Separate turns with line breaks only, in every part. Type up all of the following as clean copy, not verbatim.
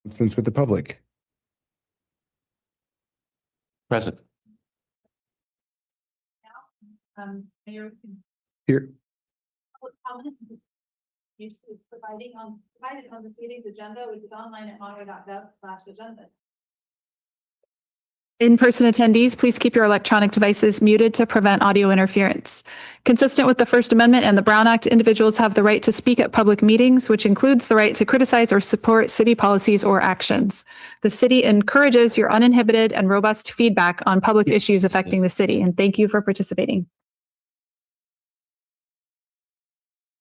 Announcements with the public.
Present.
Mayor,
Here.
public comment is provided on this meeting's agenda, which is online at monterey.gov/agenda.
In-person attendees, please keep your electronic devices muted to prevent audio interference. Consistent with the First Amendment and the Brown Act, individuals have the right to speak at public meetings, which includes the right to criticize or support city policies or actions. The city encourages your uninhibited and robust feedback on public issues affecting the city, and thank you for participating.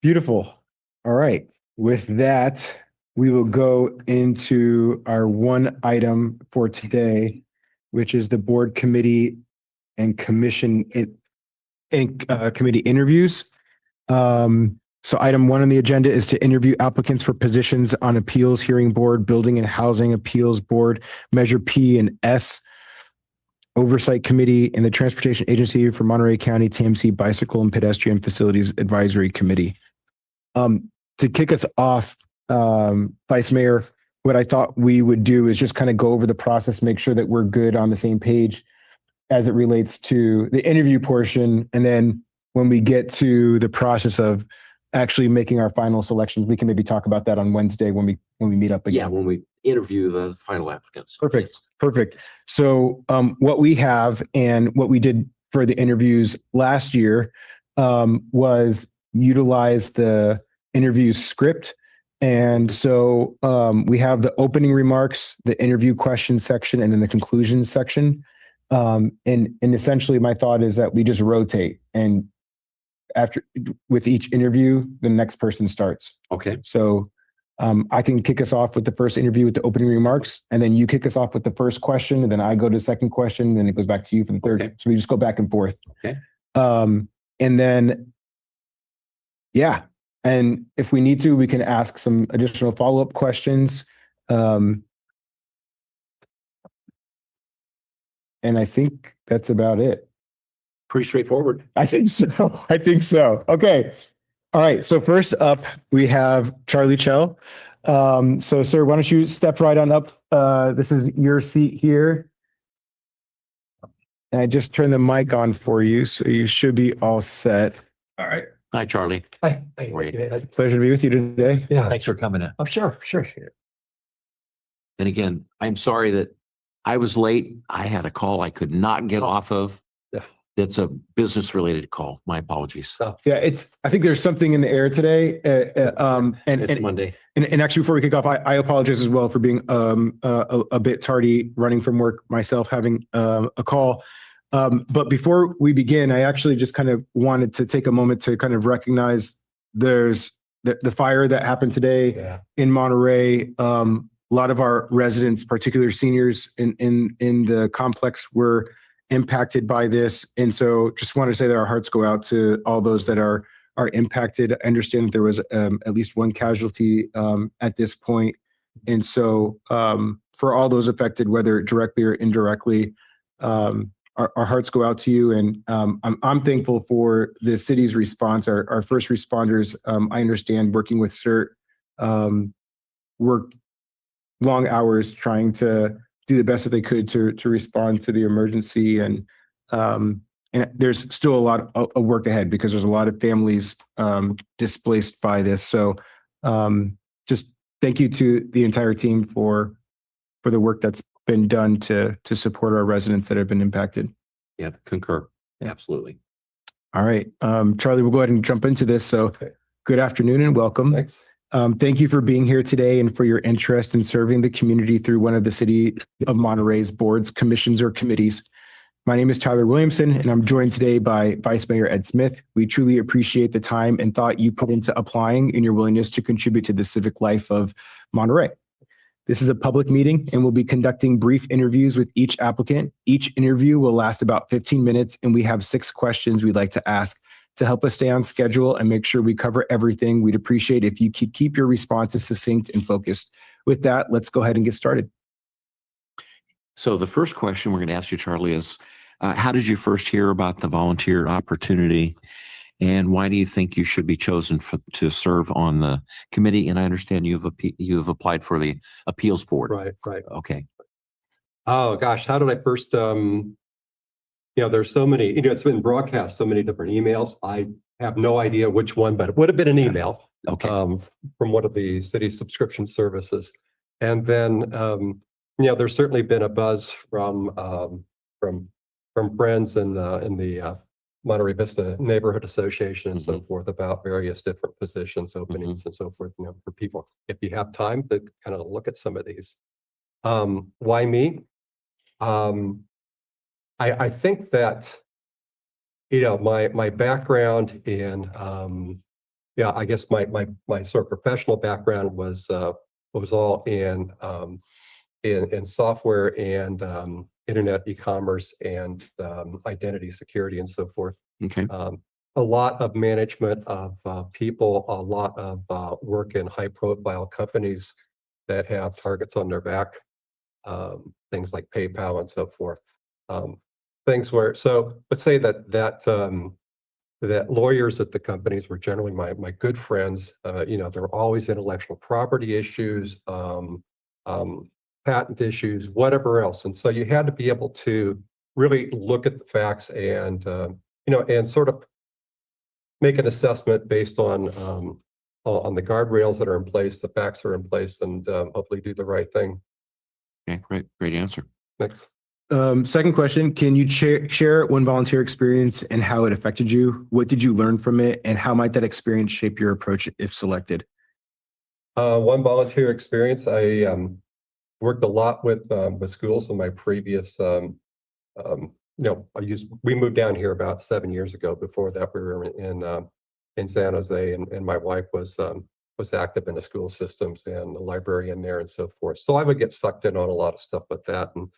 Beautiful. All right. With that, we will go into our one item for today, which is the board committee and commission committee interviews. So item one on the agenda is to interview applicants for positions on appeals hearing board, building and housing appeals board, measure P and S oversight committee, and the transportation agency for Monterey County TMC bicycle and pedestrian facilities advisory committee. To kick us off, Vice Mayor, what I thought we would do is just kind of go over the process, make sure that we're good on the same page as it relates to the interview portion. And then when we get to the process of actually making our final selections, we can maybe talk about that on Wednesday when we meet up again.
Yeah, when we interview the final applicants.
Perfect. Perfect. So what we have and what we did for the interviews last year was utilize the interview script. And so we have the opening remarks, the interview question section, and then the conclusion section. And essentially my thought is that we just rotate, and after with each interview, the next person starts.
Okay.
So I can kick us off with the first interview with the opening remarks, and then you kick us off with the first question, and then I go to the second question, and then it goes back to you for the third.
Okay.
So we just go back and forth.
Okay.
And then, yeah. And if we need to, we can ask some additional follow-up questions. And I think that's about it.
Pretty straightforward.
I think so. I think so. Okay. All right. So first up, we have Charlie Chell. So sir, why don't you step right on up? This is your seat here. And I just turned the mic on for you, so you should be all set.
All right.
Hi, Charlie.
Hi.
Pleasure to be with you today.
Yeah.
Thanks for coming in.
Oh, sure.
And again, I'm sorry that I was late. I had a call I could not get off of.
Yeah.
It's a business related call. My apologies.
Yeah, I think there's something in the air today.
It's Monday.
And actually, before we kick off, I apologize as well for being a bit tardy running from work myself, having a call. But before we begin, I actually just kind of wanted to take a moment to kind of recognize there's the fire that happened today in Monterey. A lot of our residents, particularly seniors in the complex, were impacted by this. And so just want to say that our hearts go out to all those that are impacted. I understand that there was at least one casualty at this point. And so for all those affected, whether directly or indirectly, our hearts go out to you. And I'm thankful for the city's response. Our first responders, I understand, working with CERT, worked long hours trying to do the best that they could to respond to the emergency. And there's still a lot of work ahead because there's a lot of families displaced by this. So just thank you to the entire team for the work that's been done to support our residents that have been impacted.
Yeah, concur. Absolutely.
All right. Charlie, we'll go ahead and jump into this. So good afternoon and welcome.
Thanks.
Thank you for being here today and for your interest in serving the community through one of the City of Monterey's boards, commissions, or committees. My name is Tyler Williamson, and I'm joined today by Vice Mayor Ed Smith. We truly appreciate the time and thought you put into applying and your willingness to contribute to the civic life of Monterey. This is a public meeting and we'll be conducting brief interviews with each applicant. Each interview will last about 15 minutes, and we have 6 questions we'd like to ask. To help us stay on schedule and make sure we cover everything, we'd appreciate if you could keep your responses succinct and focused. With that, let's go ahead and get started.
So the first question we're going to ask you, Charlie, is how did you first hear about the volunteer opportunity? And why do you think you should be chosen to serve on the committee? And I understand you have applied for the appeals board.
Right, right.
Okay.
Oh, gosh, how did I first, there's so many, it's been broadcast, so many different emails. I have no idea which one, but it would have been an email.
Okay.
From one of the city subscription services. And then, there's certainly been a buzz from friends in the Monterey Vista Neighborhood Association and so forth about various different positions, openings and so forth, for people. If you have time to kind of look at some of these. Why me? I think that, my background in, I guess my sort of professional background was all in software and internet e-commerce and identity security and so forth.
Okay.
A lot of management of people, a lot of work in high-profile companies that have targets on their back, things like PayPal and so forth. Things where, so let's say that lawyers at the companies were generally my good friends. There were always intellectual property issues, patent issues, whatever else. And so you had to be able to really look at the facts and, and sort of make an assessment based on the guardrails that are in place, the facts are in place, and hopefully do the right thing.
Okay, great answer.
Next.
Second question, can you share one volunteer experience and how it affected you? What did you learn from it, and how might that experience shape your approach if selected?
One volunteer experience, I worked a lot with schools in my previous, we moved down here about 7 years ago. Before that, we were in San Jose, and my wife was active in the school systems and the librarian there and so forth. So I would get sucked in on a lot of stuff with that. And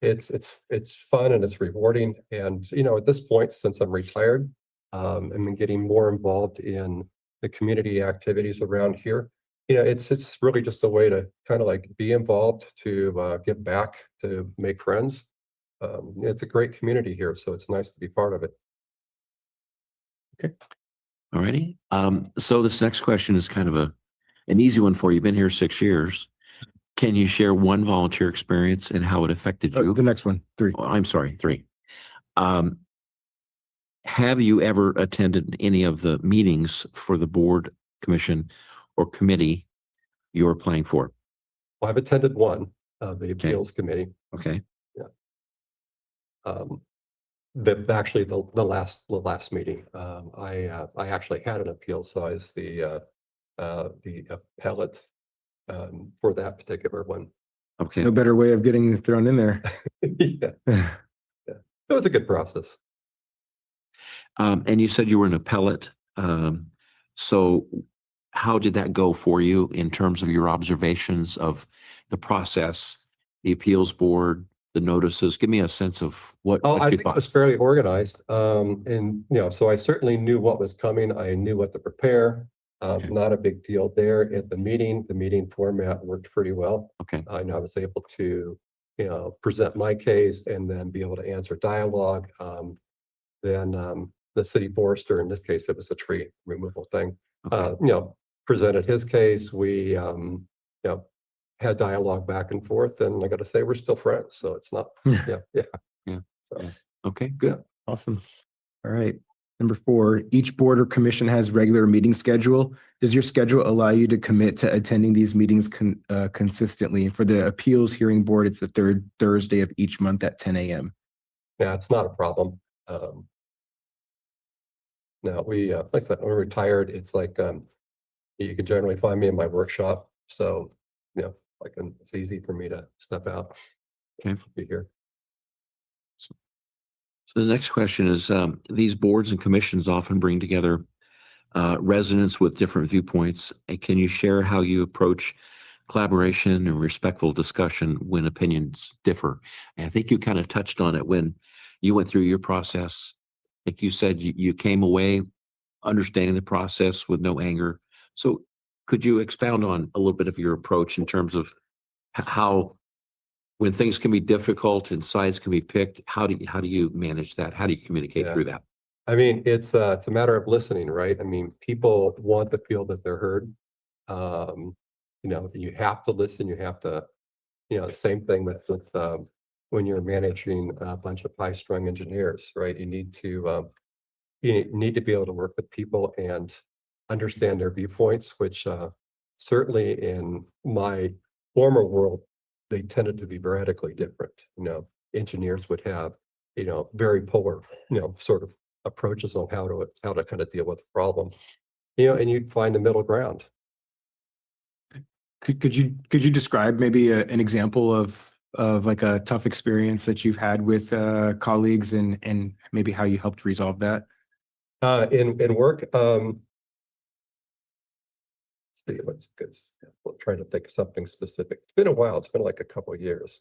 it's fun and it's rewarding. And, at this point, since I'm retired, I'm getting more involved in the community activities around here. It's really just a way to kind of like be involved, to give back, to make friends. It's a great community here, so it's nice to be part of it.
Okay.
All righty. So this next question is kind of an easy one for you. You've been here 6 years. Can you share one volunteer experience and how it affected you?
The next one, 3.
Oh, I'm sorry, 3. Have you ever attended any of the meetings for the board, commission, or committee you're applying for?
Well, I've attended one, the appeals committee.
Okay.
Actually the last meeting, I actually had an appeal, so I was the appellate for that particular one.
Okay.
No better way of getting thrown in there.
Yeah, it was a good process.
And you said you were an appellate. So how did that go for you in terms of your observations of the process, the appeals board, the notices? Give me a sense of what
I
you
think it
thought.
was fairly organized. And, so I certainly knew what was coming. I knew what to prepare.
Okay.
Not a big deal there at the meeting format worked pretty well.
Okay.
I know I was able to, present my case and then be able to answer dialogue. Then the city forester, in this case, it was a tree removal thing,
Okay.
presented his case. We, had dialogue back and forth, and I got to say, we're still friends. So it's not,
Okay, good.
Awesome. All right. Number 4, each board or commission has regular meeting schedule. Does your schedule allow you to commit to attending these meetings consistently? For the appeals hearing board, it's the 3rd Thursday of each month at 10 a.m.
Yeah, it's not a problem. No, like I said, we're retired. It's like, you can generally find me in my workshop. So, it's easy for me to step out.
Okay.
Be here.
So the next question is, these boards and commissions often bring together residents with different viewpoints. Can you share how you approach collaboration and respectful discussion when opinions differ? And I think you kind of touched on it when you went through your process. Like you said, you came away understanding the process with no anger. So could you expound on a little bit of your approach in terms of how, when things can be difficult and sides can be picked, how do you manage that? How do you communicate through that?
I mean, it's a matter of listening, right? I mean, people want to feel that they're heard. You know, you have to listen, you have to, you know, the same thing with when you're managing a bunch of high-strung engineers, right? You need to be able to work with people and understand their viewpoints, which certainly in my former world, they tended to be radically different. You know, engineers would have, you know, very polar, you know, sort of approaches on how to kind of deal with the problem. You know, and you'd find a middle ground.
Could you describe maybe an example of like a tough experience that you've had with colleagues and maybe how you helped resolve that?
In work, see what's good. We'll try to think of something specific. It's been a while. It's been like a couple of years.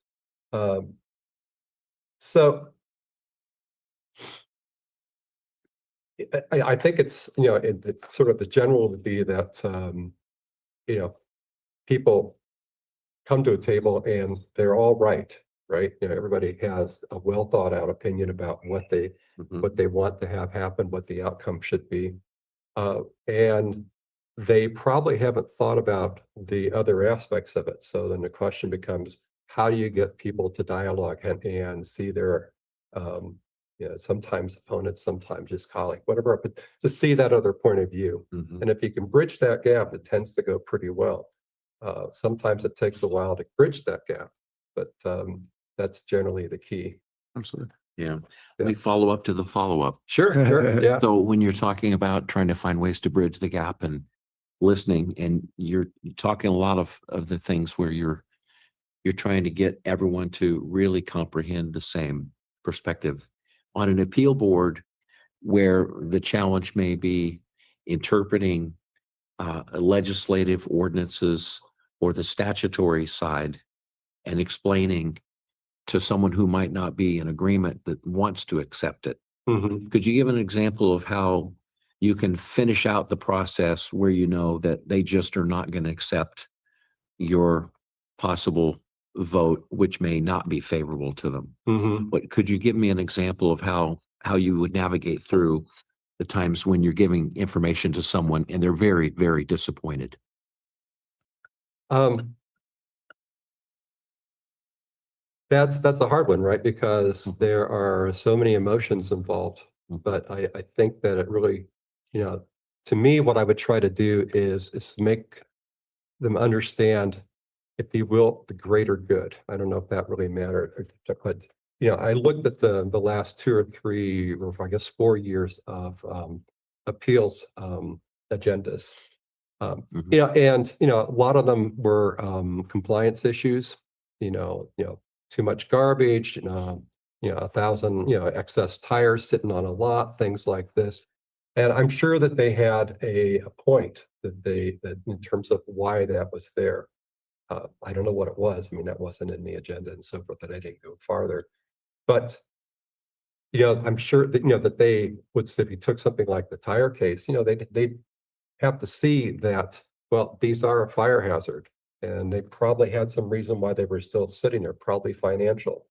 So I think it's, you know, it's sort of the general would be that, you know, people come to a table and they're all right, right? You know, everybody has a well thought out opinion about what they want to have happen, what the outcome should be. And they probably haven't thought about the other aspects of it. So then the question becomes, how do you get people to dialogue and see their, you know, sometimes opponents, sometimes just colleague, whatever, but to see that other point of view.
Mhm.
And if you can bridge that gap, it tends to go pretty well. Sometimes it takes a while to bridge that gap, but that's generally the key.
Absolutely.
Yeah. Let me follow up to the follow-up.
Sure, sure, yeah.
So when you're talking about trying to find ways to bridge the gap and listening, and you're talking a lot of the things where you're trying to get everyone to really comprehend the same perspective. On an appeal board, where the challenge may be interpreting legislative ordinances or the statutory side and explaining to someone who might not be in agreement that wants to accept it.
Mhm.
Could you give an example of how you can finish out the process where you know that they just are not going to accept your possible vote, which may not be favorable to them?
Mhm.
But could you give me an example of how you would navigate through the times when you're giving information to someone and they're very, very disappointed?
Um, that's a hard one, right? Because there are so many emotions involved. But I think that it really, you know, to me, what I would try to do is make them understand, if you will, the greater good. I don't know if that really mattered, but you know, I looked at the last 2 or 3, or I guess 4 years of appeals agendas.
Mhm.
You know, and you know, a lot of them were compliance issues. You know, too much garbage. You know, 1,000, you know, excess tires sitting on a lot, things like this. And I'm sure that they had a point that in terms of why that was there. I don't know what it was. I mean, that wasn't in the agenda and so forth, that I didn't go farther. But you know, I'm sure that, you know, that they would say, if you took something like the tire case, you know, they have to see that, well, these are a fire hazard, and they probably had some reason why they were still sitting there, probably financial.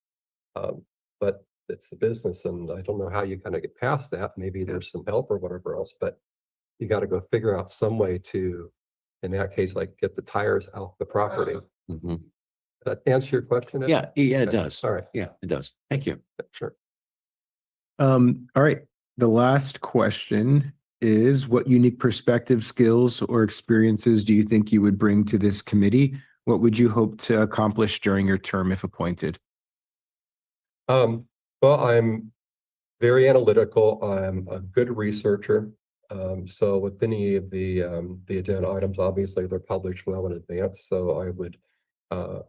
But it's the business, and I don't know how you kind of get past that. Maybe there's some help or whatever else, but you got to go figure out some way to, in that case, like get the tires out the property.
Mhm.
That answer your question, Ed?
Yeah, yeah, it
Okay.
does.
All right,
Yeah, it does. Thank you.
sure.
All right. The last question is, what unique perspective, skills, or experiences do you think you would bring to this committee? What would you hope to accomplish during your term if appointed?
Well, I'm very analytical. I'm a good researcher. So with any of the agenda items, obviously they're published well in advance. So I would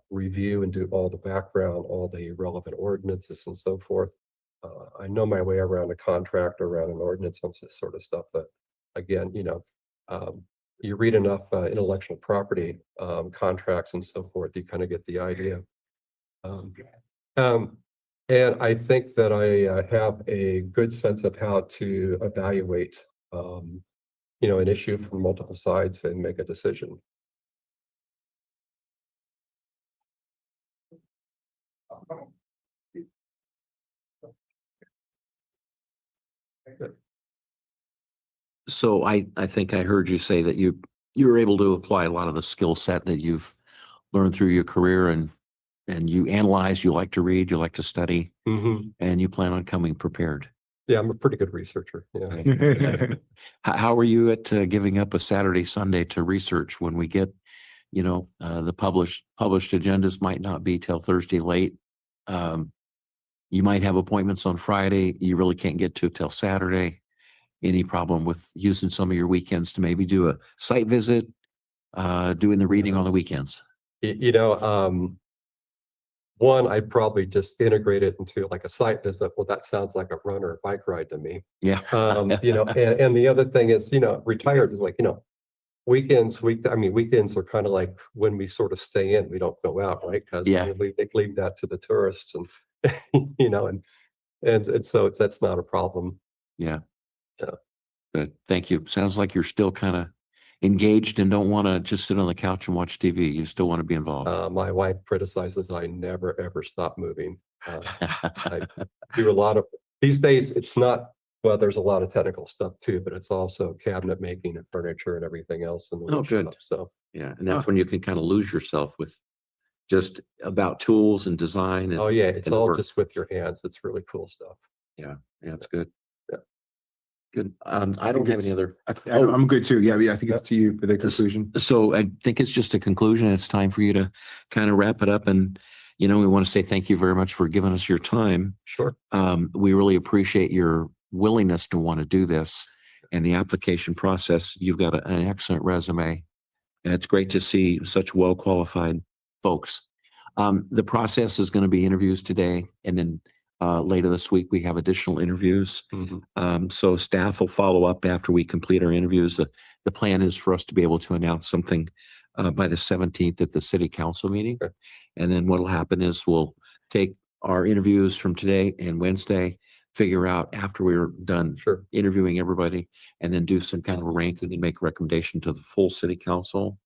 review and do all the background, all the relevant ordinances and so forth. I know my way around a contract, around an ordinance, and this sort of stuff. But again, you know, you read enough intellectual property contracts and so forth, you kind of get the idea. Um, um, and I think that I have a good sense of how to evaluate, you know, an issue from multiple sides and make a decision.
So I think I heard you say that you were able to apply a lot of the skill set that you've learned through your career, and you analyze, you like to read, you like to study, and you plan on coming prepared.
Yeah, I'm a pretty good researcher. Yeah.
Okay. How are you at giving up a Saturday, Sunday to research when we get, the published agendas might not be till Thursday late. You might have appointments on Friday. You really can't get to it till Saturday. Any problem with using some of your weekends to maybe do a site visit, doing the reading on the weekends?
One, I'd probably just integrate it into like a site visit. Well, that sounds like a run or a bike ride to me.
Yeah.
And the other thing is, retired is like, weekends are kind of like when we sort of stay in, we don't go out, right? Because
Yeah.
they leave that to the tourists and, and so that's not a problem.
Yeah.
Yeah.
Good. Thank you. Sounds like you're still kind of engaged and don't want to just sit on the couch and watch TV. You still want to be involved.
My wife criticizes I never, ever stop moving. I do a lot of, these days, it's not, well, there's a lot of technical stuff too, but it's also cabinet making and furniture and everything else. And
Oh, good.
stuff, so.
Yeah. And that's when you can kind of lose yourself with just about tools and design. And,
Oh yeah, it's
and
all
work.
just with your hands. It's really cool stuff.
Yeah. It's good.
Yeah.
Good. I don't have any other.
I'm good too. Yeah, I think it's to you for the conclusion.
So I think it's just a conclusion. It's time for you to kind of wrap it up. And, we want to say thank you very much for giving us your time.
Sure.
We really appreciate your willingness to want to do this and the application process. You've got an excellent resume, and it's great to see such well-qualified folks. The process is going to be interviews today, and then later this week, we have additional interviews. So staff will follow up after we complete our interviews. The plan is for us to be able to announce something by the 17th at the city council meeting.
Okay.
And then what'll happen is we'll take our interviews from today and Wednesday, figure out after we're done
Sure.
interviewing everybody, and then do some kind of a ranking and make a recommendation to the full city council.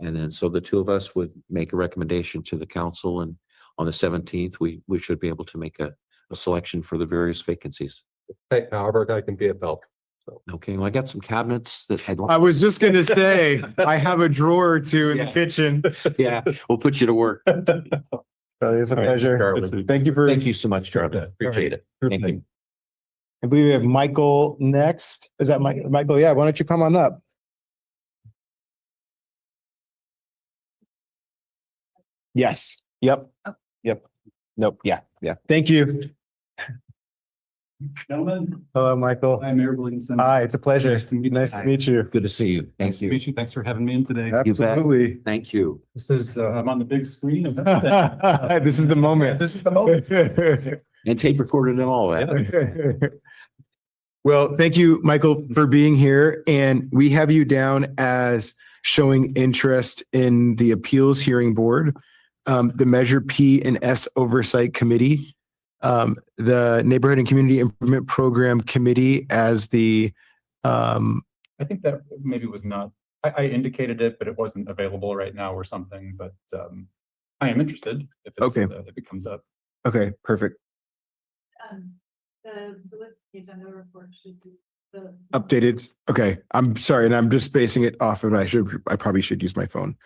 And then so the two of us would make a recommendation to the council, and on the 17th, we should be able to make a selection for the various vacancies.
Hey, however, I can be of help. So.
Okay, well, I got some cabinets that I'd
I
like.
was just gonna say, I have a drawer or two in the
Yeah.
kitchen.
Yeah, we'll put you to work.
It's a pleasure.
Charlie.
Thank you for.
Thank you so much, Charlie. Appreciate it. Thank you.
I believe we have Michael next. Is that Michael? Yeah, why don't you come on up? Yes. Yep. Yep. Nope. Yeah. Thank you.
Gentlemen,
Hello, Michael.
I'm Mayor Williamson.
Hi, it's a pleasure.
Nice to meet you.
Nice to meet you.
Good to see you.
Nice
Thank
to
you.
meet you. Thanks for having me in today.
You bet.
Absolutely.
Thank you.
This is, I'm on the big screen.
This is the moment.
This is the moment.
And tape recorded and all that.
Well, thank you, Michael, for being here. And we have you down as showing interest in the Appeals Hearing Board, the Measure P and S Oversight Committee, the Neighborhood and Community Improvement Program Committee as the,
I think that maybe was not, I indicated it, but it wasn't available right now or something, but I am interested if it's,
Okay.
if it comes up.
okay, perfect.
The list of the agenda report should be the.
Updated. Okay. I'm sorry. And I'm just spacing it off and I probably should use my phone.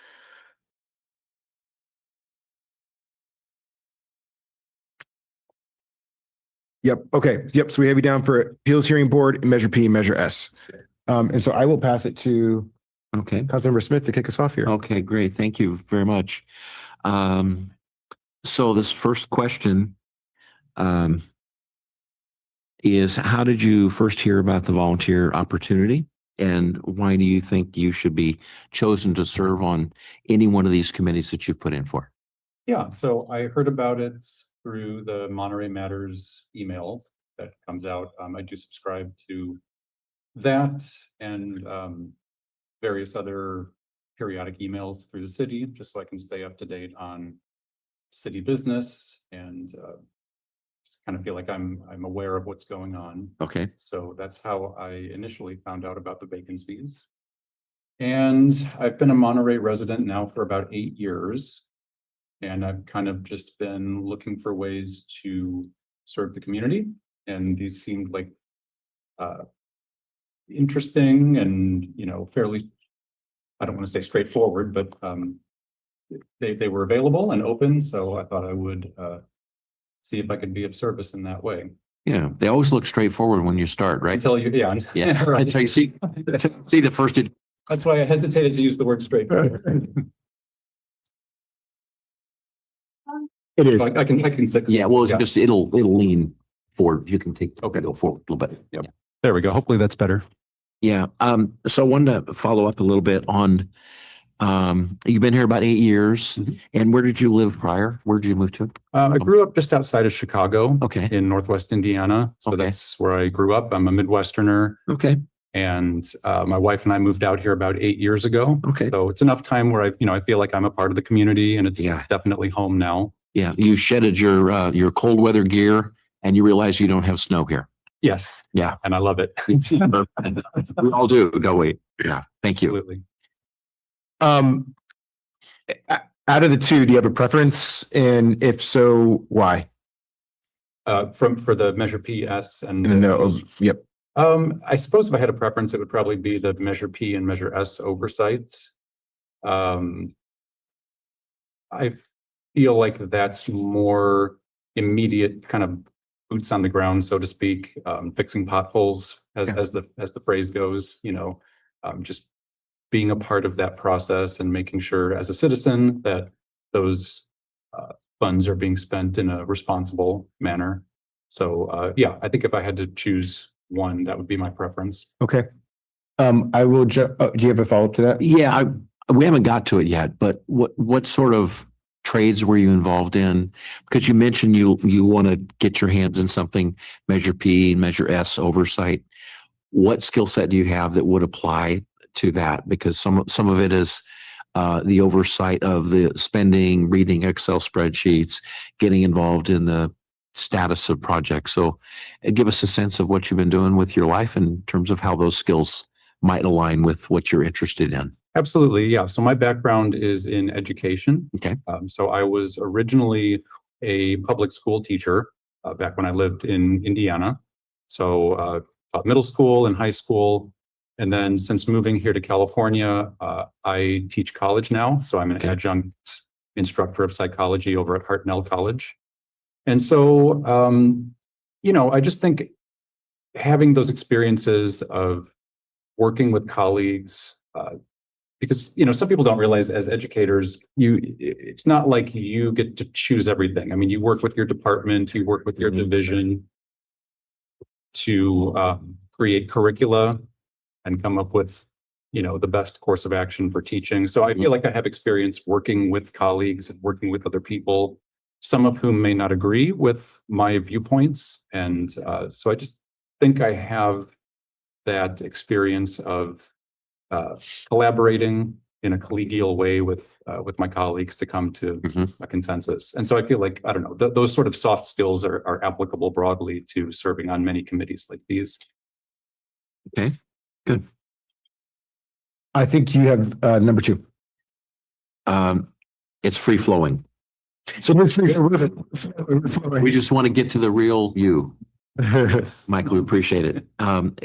Yep. Okay. Yep. So we have you down for Appeals Hearing Board and Measure P and Measure S. And so I will pass it to
Okay.
Councilmember Smith to kick us off here.
Okay, great. Thank you very much. So this first question is, how did you first hear about the volunteer opportunity? And why do you think you should be chosen to serve on any one of these committees that you've put in for?
Yeah, so I heard about it through the Monterey Matters email that comes out. I do subscribe to that and various other periodic emails through the city, just so I can stay up to date on city business and just kind of feel like I'm aware of what's going on.
Okay.
So that's how I initially found out about the vacancies. And I've been a Monterey resident now for about 8 years. And I've kind of just been looking for ways to serve the community. And these seemed like interesting and, fairly, I don't want to say straightforward, but they were available and open. So I thought I would see if I could be of service in that way.
Yeah, they always look straightforward when you start, right?
Until you, yeah.
Yeah,
right.
until you see the first.
That's why I hesitated to use the word straightforward.
It is.
So I can say.
Yeah, well, it's just, it'll lean forward. You can take, go forward a little bit.
Yep. There we go. Hopefully that's better.
Yeah. So I wanted to follow up a little bit on, you've been here about 8 years.
Mhm.
And where did you live prior? Where did you move to?
I grew up just outside of Chicago
Okay.
in Northwest Indiana. So
Okay.
that's where I grew up. I'm a Midwesterner.
Okay.
And my wife and I moved out here about 8 years ago.
Okay.
So it's enough time where I feel like I'm a part of the community, and it's definitely home now.
Yeah. You shedded your cold weather gear and you realize you don't have snow here.
Yes.
Yeah.
And I love it.
We all do, don't we? Yeah. Thank you.
Absolutely.
Out of the two, do you have a preference? And if so, why?
For the Measure P, S, and
Yep.
I suppose if I had a preference, it would probably be the Measure P and Measure S oversights. I feel like that's more immediate, kind of boots on the ground, so to speak, fixing potholes, as the phrase goes. Just being a part of that process and making sure, as a citizen, that those funds are being spent in a responsible manner. So, I think if I had to choose one, that would be my preference.
Okay. I will. Do you have a follow-up to that?
Yeah. We haven't got to it yet, but what sort of trades were you involved in? Because you mentioned you want to get your hands in something, Measure P, Measure S oversight. What skill set do you have that would apply to that? Because some of it is the oversight of the spending, reading Excel spreadsheets, getting involved in the status of projects. So give us a sense of what you've been doing with your life in terms of how those skills might align with what you're interested in.
Absolutely. Yeah. So my background is in education.
Okay.
So I was originally a public school teacher back when I lived in Indiana. So taught middle school and high school. And then since moving here to California, I teach college now. So I'm an adjunct instructor of psychology over at Hartnell College. And so, I just think having those experiences of working with colleagues, because, some people don't realize as educators, it's not like you get to choose everything. I mean, you work with your department, you work with your division to create curricula and come up with, the best course of action for teaching. So I feel like I have experience working with colleagues and working with other people, some of whom may not agree with my viewpoints. And so I just think I have that experience of collaborating in a collegial way with my colleagues to come to a consensus. And so I feel like, I don't know, those sort of soft skills are applicable broadly to serving on many committees like these.
Okay, good.
I think you have number two.
It's free flowing.
So
We just want to get to the real you. Michael, we appreciate it.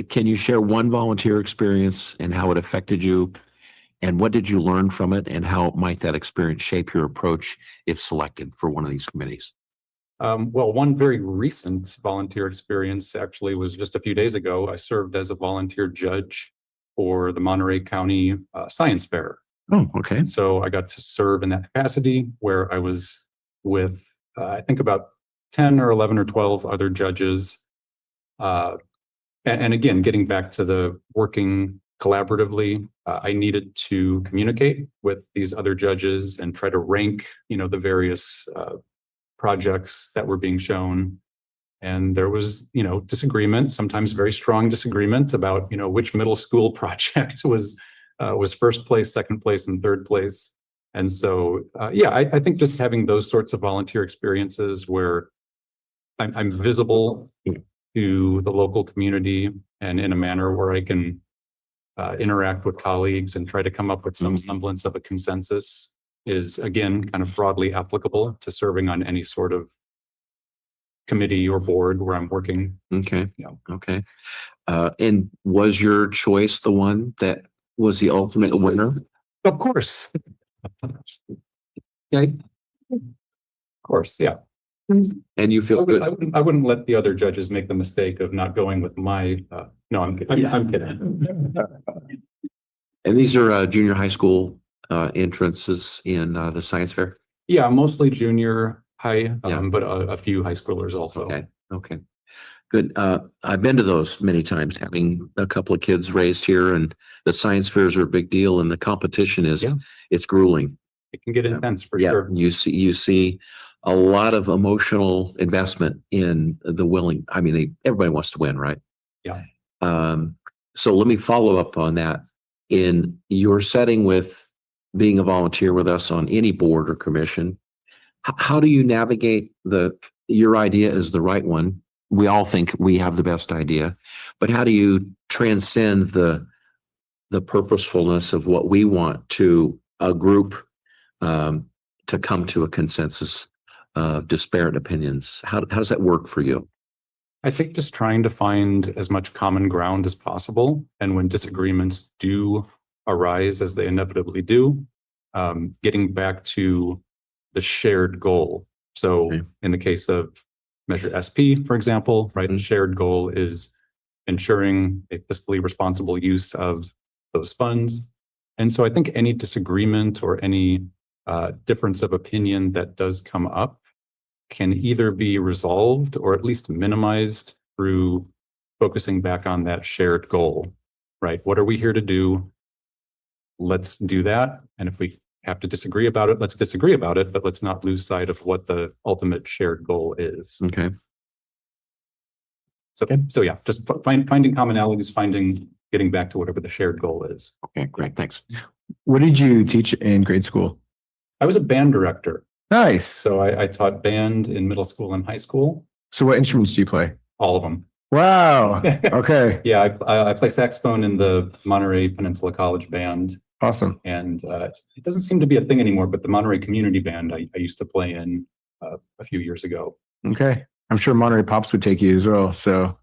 Can you share one volunteer experience and how it affected you? And what did you learn from it? And how might that experience shape your approach if selected for one of these committees?
Well, one very recent volunteer experience actually was just a few days ago. I served as a volunteer judge for the Monterey County Science Fair.
Oh, okay.
So I got to serve in that capacity where I was with, I think about 10 or 11 or 12 other judges. And again, getting back to the working collaboratively, I needed to communicate with these other judges and try to rank, the various projects that were being shown. And there was, disagreement, sometimes very strong disagreement about, which middle school project was first place, second place, and third place. And so, I think just having those sorts of volunteer experiences where I'm visible to the local community and in a manner where I can interact with colleagues and try to come up with some semblance of a consensus is, again, kind of broadly applicable to serving on any sort of committee or board where I'm working.
Okay.
Yeah.
Okay. And was your choice the one that was the ultimate winner?
Of course.
Okay.
Of course, yeah.
And you feel good?
I wouldn't let the other judges make the mistake of not going with my, no, I'm kidding. I'm kidding.
And these are junior high school entrances in the science fair?
Yeah, mostly junior high,
Yeah.
but a few high schoolers also.
Okay. Okay. Good. I've been to those many times, having a couple of kids raised here, and the science fairs are a big deal, and the competition is,
Yeah.
it's grueling.
It can get intense for
Yeah,
sure.
you see a lot of emotional investment in the willing. I mean, everybody wants to win, right?
Yeah.
So let me follow up on that. In your setting with being a volunteer with us on any board or commission, how do you navigate your idea is the right one? We all think we have the best idea, but how do you transcend the purposefulness of what we want to a group to come to a consensus of disparate opinions? How does that work for you?
I think just trying to find as much common ground as possible. And when disagreements do arise, as they inevitably do, getting back to the shared goal. So
Okay.
in the case of Measure SP, for example, right, the shared goal is ensuring a fiscally responsible use of those funds. And so I think any disagreement or any difference of opinion that does come up can either be resolved or at least minimized through focusing back on that shared goal, right? What are we here to do? Let's do that. And if we have to disagree about it, let's disagree about it, but let's not lose sight of what the ultimate shared goal is.
Okay.
So yeah, just finding commonalities, getting back to whatever the shared goal is.
Okay, great. Thanks.
What did you teach in grade school?
I was a band director.
Nice.
So I taught band in middle school and high school,
So what instruments do you play?
all of them.
Wow. Okay.
Yeah, I play saxophone in the Monterey Peninsula College Band.
Awesome.
And it doesn't seem to be a thing anymore, but the Monterey Community Band I used to play in a few years ago.
Okay. I'm sure Monterey Pops would take you as well. So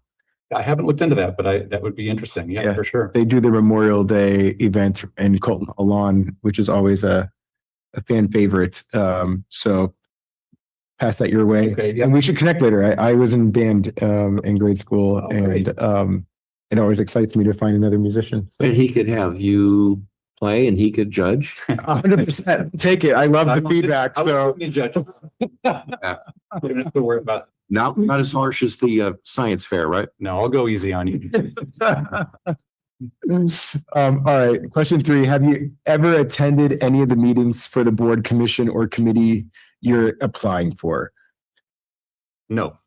I haven't looked into that, but that would be interesting. Yeah,
Yeah.
for sure.
they do the Memorial Day event in Colton Lawn, which is always a fan favorite. So pass that your way.
Okay, yeah.
And we should connect later. I was in band in grade school,
Oh, great.
and it always excites me to find another musician.
And he could have you play and he could judge.
100%. Take it. I love the feedback. So
You judge. You don't have to worry about.
Not as harsh as the science fair, right?
No, I'll go easy on you.
all right. Question 3. Have you ever attended any of the meetings for the board, commission, or committee you're applying for?
No.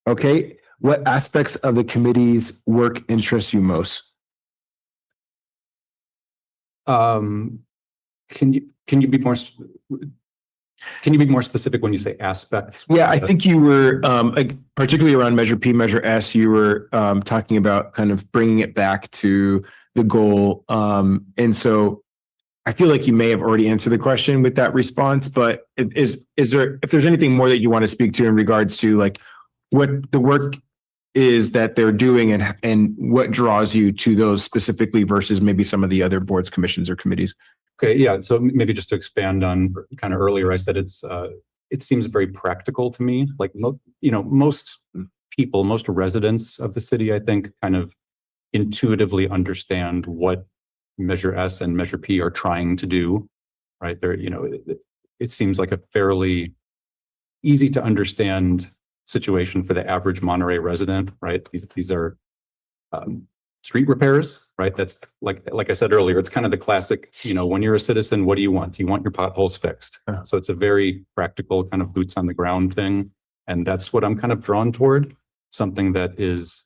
Okay. What aspects of the committee's work interest you most?
Can you be more? Can you be more specific when you say aspects?
Yeah, I think you were, like particularly around Measure P, Measure S, you were talking about kind of bringing it back to the goal. And so I feel like you may have already answered the question with that response, but is there, if there's anything more that you want to speak to in regards to like what the work is that they're doing and what draws you to those specifically versus maybe some of the other boards, commissions, or committees?
Okay, yeah. So maybe just to expand on kind of earlier, I said it seems very practical to me. Like most people, most residents of the city, I think, kind of intuitively understand what Measure S and Measure P are trying to do. Right there, it seems like a fairly easy to understand situation for the average Monterey resident. Right, these are street repairs, right? That's like I said earlier, it's kind of the classic, when you're a citizen, what do you want? You want your potholes fixed. So it's a very practical kind of boots on the ground thing. And that's what I'm kind of drawn toward, something that is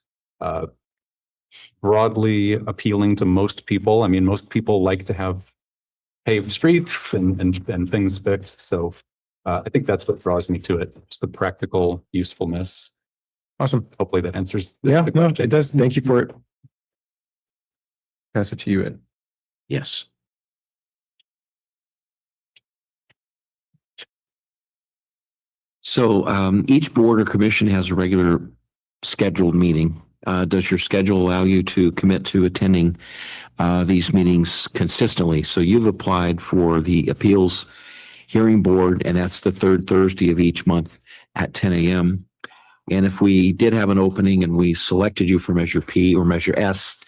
broadly appealing to most people. I mean, most people like to have paved streets and things fixed. So I think that's what draws me to it. It's the practical usefulness.
Awesome.
Hopefully that answers
Yeah,
the
no,
question.
it does. Thank you for it. Pass it to you, Ed.
Yes. So each board or commission has a regular scheduled meeting. Does your schedule allow you to commit to attending these meetings consistently? So you've applied for the appeals hearing board, and that's the third Thursday of each month at 10 a.m. And if we did have an opening and we selected you for Measure P or Measure S,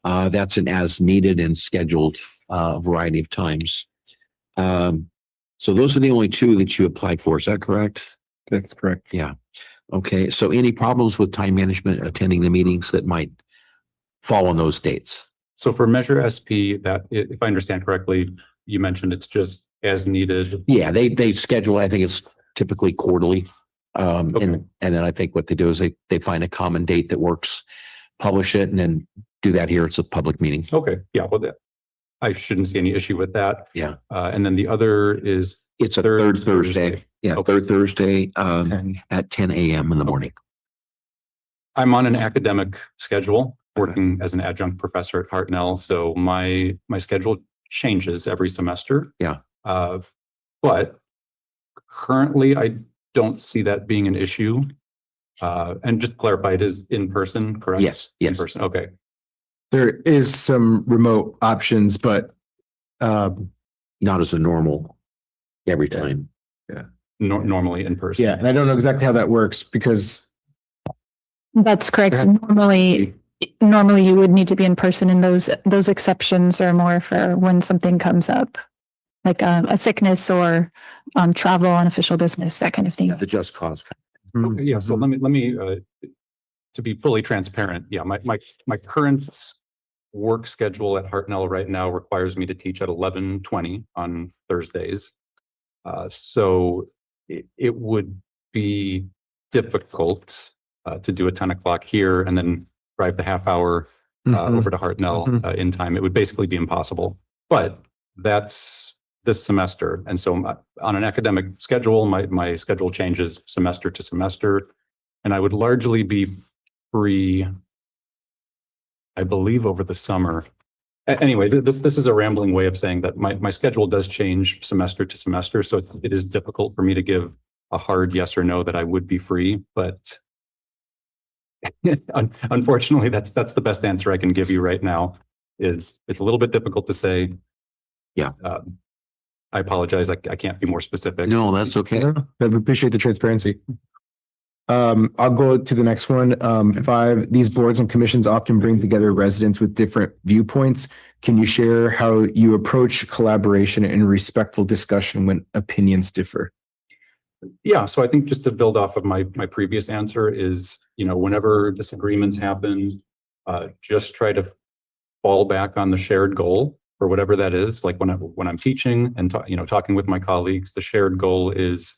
that's an as needed and scheduled variety of times. So those are the only two that you applied for. Is that correct?
That's correct.
Yeah. Okay. So any problems with time management attending the meetings that might fall on those dates?
So for Measure SP, that, if I understand correctly, you mentioned it's just as needed.
Yeah, they schedule, I think it's typically quarterly.
Okay.
And then I think what they do is they find a common date that works, publish it, and then do that here. It's a public meeting.
Okay, yeah, well, I shouldn't see any issue with that.
Yeah.
And then the other is
It's a third Thursday. Yeah,
Okay.
third Thursday
10.
at 10 a.m. in the morning.
I'm on an academic schedule, working as an adjunct professor at Hartnell. So my schedule changes every semester.
Yeah.
But currently, I don't see that being an issue. And just to clarify, it is in person, correct?
Yes,
In
yes.
person, okay.
There is some remote options, but
Not as a normal every time.
Normally in person.
yeah, and I don't know exactly how that works because
That's correct.
Yeah.
Normally you would need to be in person, and those exceptions are more for when something comes up, like a sickness or travel on official business, that kind of thing.
The just cause.
Okay, yeah, so let me to be fully transparent, yeah, my current work schedule at Hartnell right now requires me to teach at 11:20 on Thursdays. So it would be difficult to do a 10 o'clock here and then drive the half hour
Mhm.
over to Hartnell in time. It would basically be impossible. But that's this semester. And so on an academic schedule, my schedule changes semester to semester. And I would largely be free, I believe, over the summer. Anyway, this is a rambling way of saying that my schedule does change semester to semester. So it is difficult for me to give a hard yes or no that I would be free. But unfortunately, that's the best answer I can give you right now. It's a little bit difficult to say.
Yeah.
I apologize. I can't be more specific.
No, that's okay.
I appreciate the transparency. I'll go to the next one. 5, these boards and commissions often bring together residents with different viewpoints. Can you share how you approach collaboration and respectful discussion when opinions differ?
Yeah, so I think just to build off of my previous answer is, whenever disagreements happen, just try to fall back on the shared goal or whatever that is. Like when I'm teaching and talking with my colleagues, the shared goal is,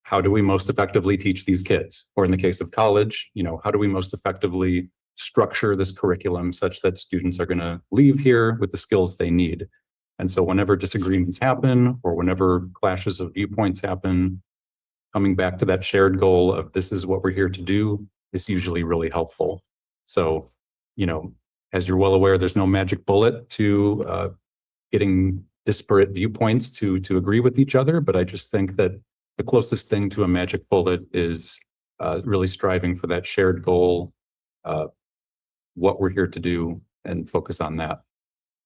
how do we most effectively teach these kids? Or in the case of college, how do we most effectively structure this curriculum such that students are going to leave here with the skills they need? And so whenever disagreements happen or whenever clashes of viewpoints happen, coming back to that shared goal of this is what we're here to do is usually really helpful. So, as you're well aware, there's no magic bullet to getting disparate viewpoints to agree with each other. But I just think that the closest thing to a magic bullet is really striving for that shared goal, what we're here to do, and focus on that.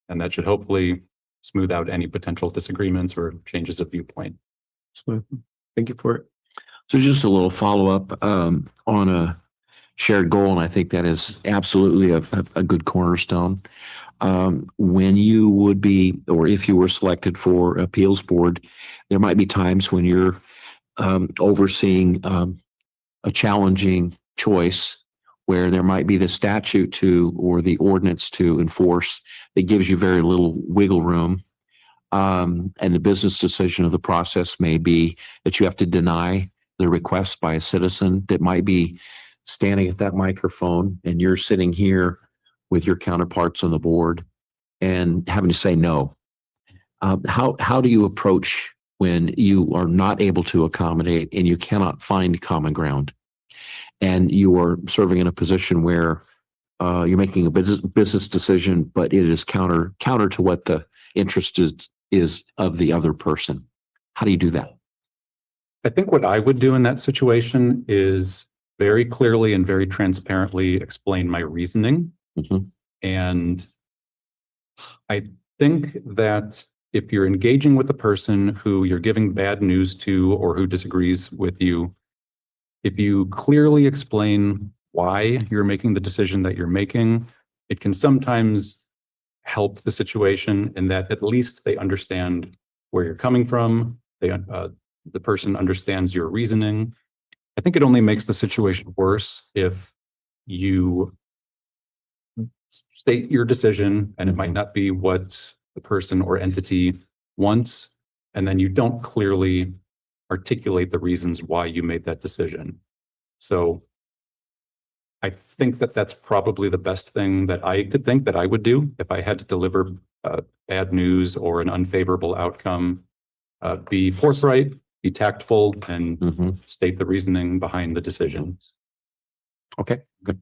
And that should hopefully smooth out any potential disagreements or changes of viewpoint.
So, thank you for it.
So just a little follow-up on a shared goal, and I think that is absolutely a good cornerstone. When you would be, or if you were selected for appeals board, there might be times when you're overseeing a challenging choice where there might be the statute to or the ordinance to enforce that gives you very little wiggle room. And the business decision of the process may be that you have to deny the request by a citizen that might be standing at that microphone, and you're sitting here with your counterparts on the board and having to say no. How do you approach when you are not able to accommodate and you cannot find common ground, and you are serving in a position where you're making a business decision, but it is counter to what the interest is of the other person? How do you do that?
I think what I would do in that situation is very clearly and very transparently explain my reasoning.
Mhm.
And I think that if you're engaging with a person who you're giving bad news to or who disagrees with you, if you clearly explain why you're making the decision that you're making, it can sometimes help the situation in that at least they understand where you're coming from. The person understands your reasoning. I think it only makes the situation worse if you state your decision and it might not be what the person or entity wants, and then you don't clearly articulate the reasons why you made that decision. So I think that that's probably the best thing that I could think that I would do if I had to deliver bad news or an unfavorable outcome. Be forthright, be tactful, and
Mhm.
state the reasoning behind the decision.
Okay, good.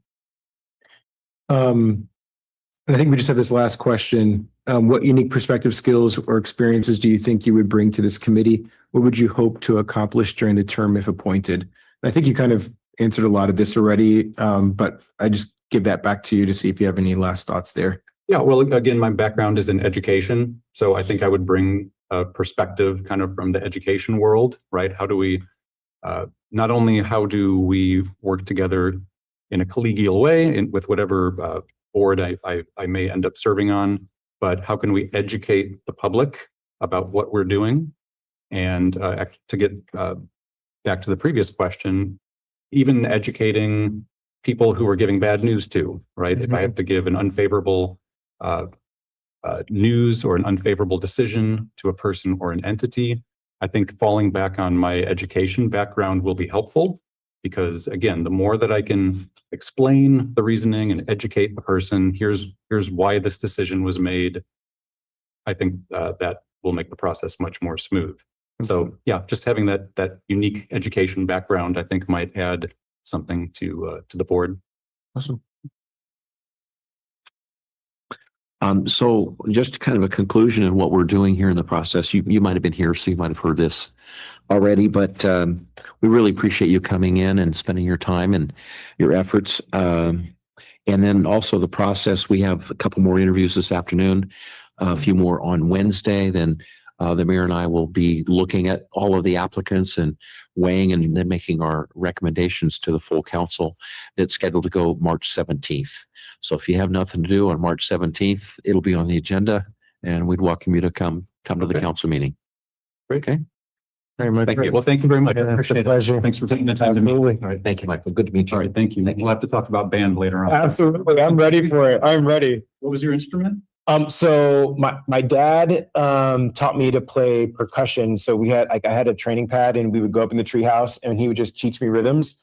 I think we just have this last question. What unique perspective, skills, or experiences do you think you would bring to this committee? What would you hope to accomplish during the term if appointed? I think you kind of answered a lot of this already, but I just give that back to you to see if you have any last thoughts there.
Yeah, well, again, my background is in education, so I think I would bring a perspective kind of from the education world, right? How do we, not only how do we work together in a collegial way with whatever board I may end up serving on, but how can we educate the public about what we're doing? And to get back to the previous question, even educating people who are giving bad news to, right? If I have to give an unfavorable news or an unfavorable decision to a person or an entity, I think falling back on my education background will be helpful, because again, the more that I can explain the reasoning and educate the person, here's why this decision was made, I think that will make the process much more smooth. So yeah, just having that unique education background, I think might add something to the board.
Awesome. So just kind of a conclusion of what we're doing here in the process. You might have been here, so you might have heard this already, but we really appreciate you coming in and spending your time and your efforts. And then also the process, we have a couple more interviews this afternoon, a few more on Wednesday. Then the mayor and I will be looking at all of the applicants and weighing and then making our recommendations to the full council that's scheduled to go March 17th. So if you have nothing to do on March 17th, it'll be on the agenda and we'd welcome you to come to the
Okay.
council meeting.
Great.
Okay.
Very much.
Thank you. Well, thank you very much. I
Yeah, it's a
appreciate it.
pleasure.
Thanks for taking the time to meet.
Absolutely.
All right.
Thank you, Michael. Good to meet you.
All right. Thank you. We'll have to talk about band later on.
Absolutely. I'm ready for it. I'm ready.
What was your instrument?
So my dad taught me to play percussion. So we had I had a training pad and we would go up in the treehouse and he would just teach me rhythms.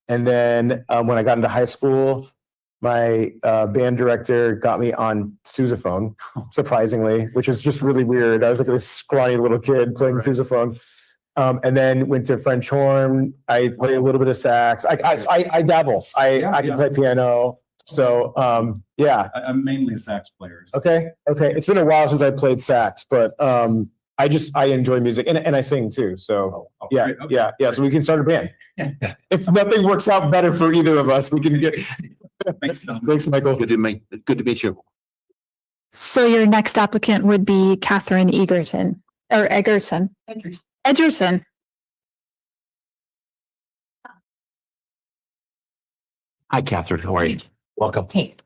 And then when I got into high school, my band director got me on sousaphone, surprisingly, which was just really weird. I was like this scrawny little kid playing sousaphone. And then went to French horn. I play a little bit of sax. I dabble. I can play piano. So yeah.
I'm mainly a sax player.
Okay. It's been a while since I played sax, but I enjoy music and I sing too. So yeah. So we can start a band. If nothing works out better for either of us, we can get. Thanks, Michael.
Good to meet you.
So your next applicant would be Catherine Egerton or Egerton. Edgerton.
Hi, Catherine. How are you? Welcome.
Kate.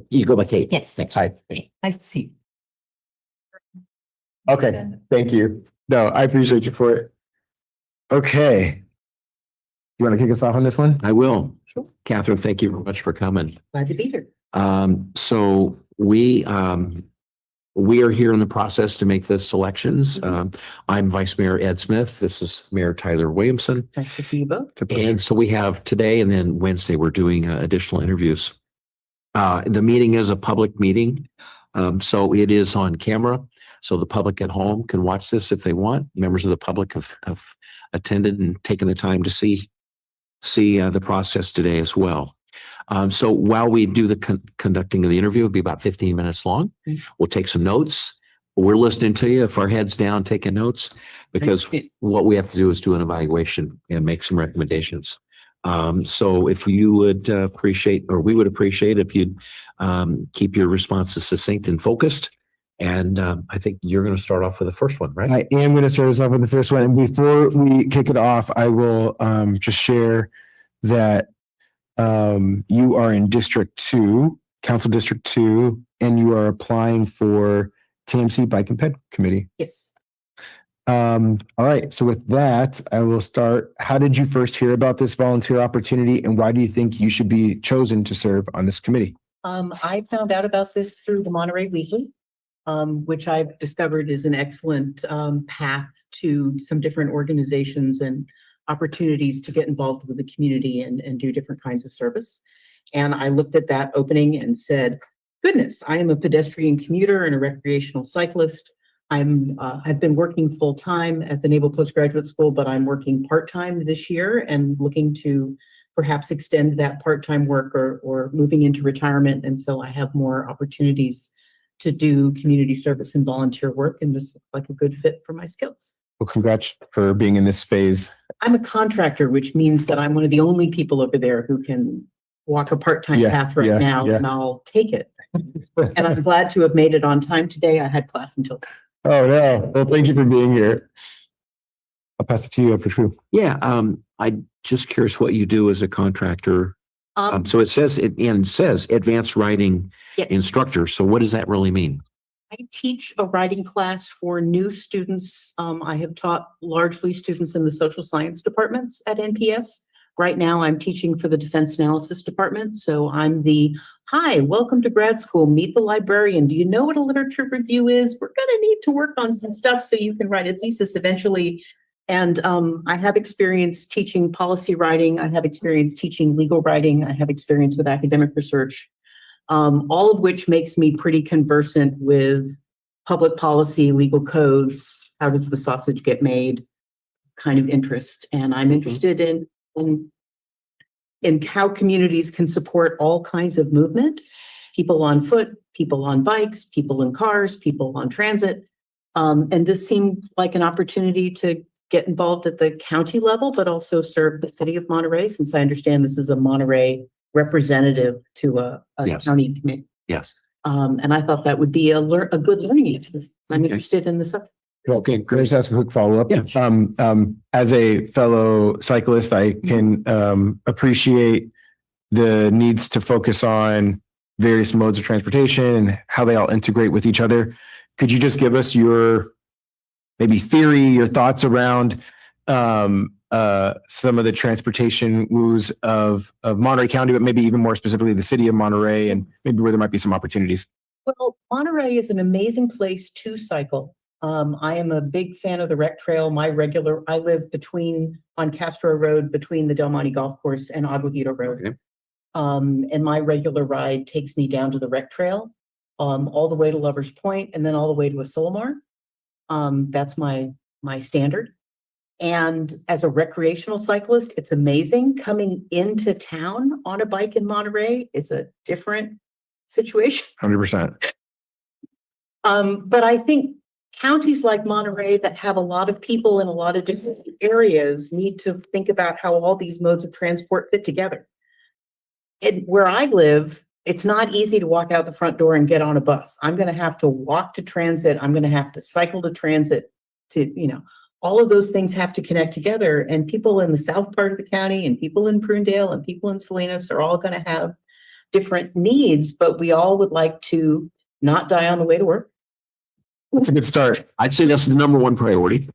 You go by Kate.
Yes.
Thanks.
Hi.
Nice to see you.
Okay. Thank you. No, I appreciate you for it. Okay. You want to kick us off on this one?
I will.
Sure.
Catherine, thank you very much for coming.
Glad to be here.
So we are here in the process to make the selections. I'm Vice Mayor Ed Smith. This is Mayor Tyler Williamson.
Nice to see you both.
And so we have today and then Wednesday, we're doing additional interviews. The meeting is a public meeting. So it is on camera. So the public at home can watch this if they want. Members of the public have attended and taken the time to see the process today as well. So while we do the conducting of the interview, it'll be about 15 minutes long. We'll take some notes. we're listening to you. If our heads down, taking notes, because what we have to do is do an evaluation and make some recommendations. So if you would appreciate, or we would appreciate if you'd keep your responses succinct and focused. And I think you're going to start off with the first one, right?
I am going to start us off with the first one. And before we kick it off, I will just share that you are in District 2, Council District 2, and you are applying for TMC Bike and Ped Committee.
Yes.
All right. So with that, I will start. How did you first hear about this volunteer opportunity, and why do you think you should be chosen to serve on this committee?
I found out about this through the Monterey Weekly, which I've discovered is an excellent path to some different organizations and opportunities to get involved with the community and do different kinds of service. And I looked at that opening and said, goodness, I am a pedestrian commuter and a recreational cyclist. I've been working full time at the Naval Postgraduate School, but I'm working part time this year and looking to perhaps extend that part time work or moving into retirement. And so I have more opportunities to do community service and volunteer work, and this looks like a good fit for my skills.
Well, congrats for being in this phase.
I'm a contractor, which means that I'm one of the only people over there who can walk a part-time path right now, and I'll take it. And I'm glad to have made it on time today. I had class until.
Oh, no. Well, thank you for being here. I'll pass it to you for true.
Yeah. I'm just curious what you do as a contractor. So it says advanced riding instructor. So what does that really mean?
I teach a writing class for new students. I have taught largely students in the social science departments at NPS. Right now, I'm teaching for the defense analysis department. So I'm hi, welcome to grad school, meet the librarian. Do you know what a literature review is? We're going to need to work on some stuff so you can write a thesis eventually. And I have experience teaching policy writing. I have experience teaching legal writing. I have experience with academic research. All of which makes me pretty conversant with public policy, legal codes, how does the sausage get made kind of interest. And I'm interested in how communities can support all kinds of movement, people on foot, people on bikes, people in cars, people on transit. And this seemed like an opportunity to get involved at the county level, but also serve the city of Monterey, since I understand this is a Monterey representative to a county committee.
Yes.
And I thought that would be a good learning experience. I'm interested in the subject.
Okay, can I just ask a quick follow-up?
Yeah.
As a fellow cyclist, I can appreciate the needs to focus on various modes of transportation and how they all integrate with each other. Could you just give us your maybe theory, your thoughts around some of the transportation woes of Monterey County, but maybe even more specifically the city of Monterey, and maybe where there might be some opportunities?
Well, Monterey is an amazing place to cycle. I am a big fan of the rec trail. I live on Castro Road between the Del Monte Golf Course and Aguadito Road.
Okay.
And my regular ride takes me down to the rec trail, all the way to Lover's Point and then all the way to Asilomar. That's my standard. And as a recreational cyclist, it's amazing. Coming into town on a bike in Monterey is a different situation.
100%.
But I think counties like Monterey that have a lot of people in a lot of different areas need to think about how all these modes of transport fit together. And where I live, it's not easy to walk out the front door and get on a bus. I'm going to have to walk to transit. I'm going to have to cycle to transit all of those things have to connect together, and people in the south part of the county and people in Prunedale and people in Salinas are all going to have different needs, but we all would like to not die on the way to work.
That's a good start.
I'd say that's the number one priority.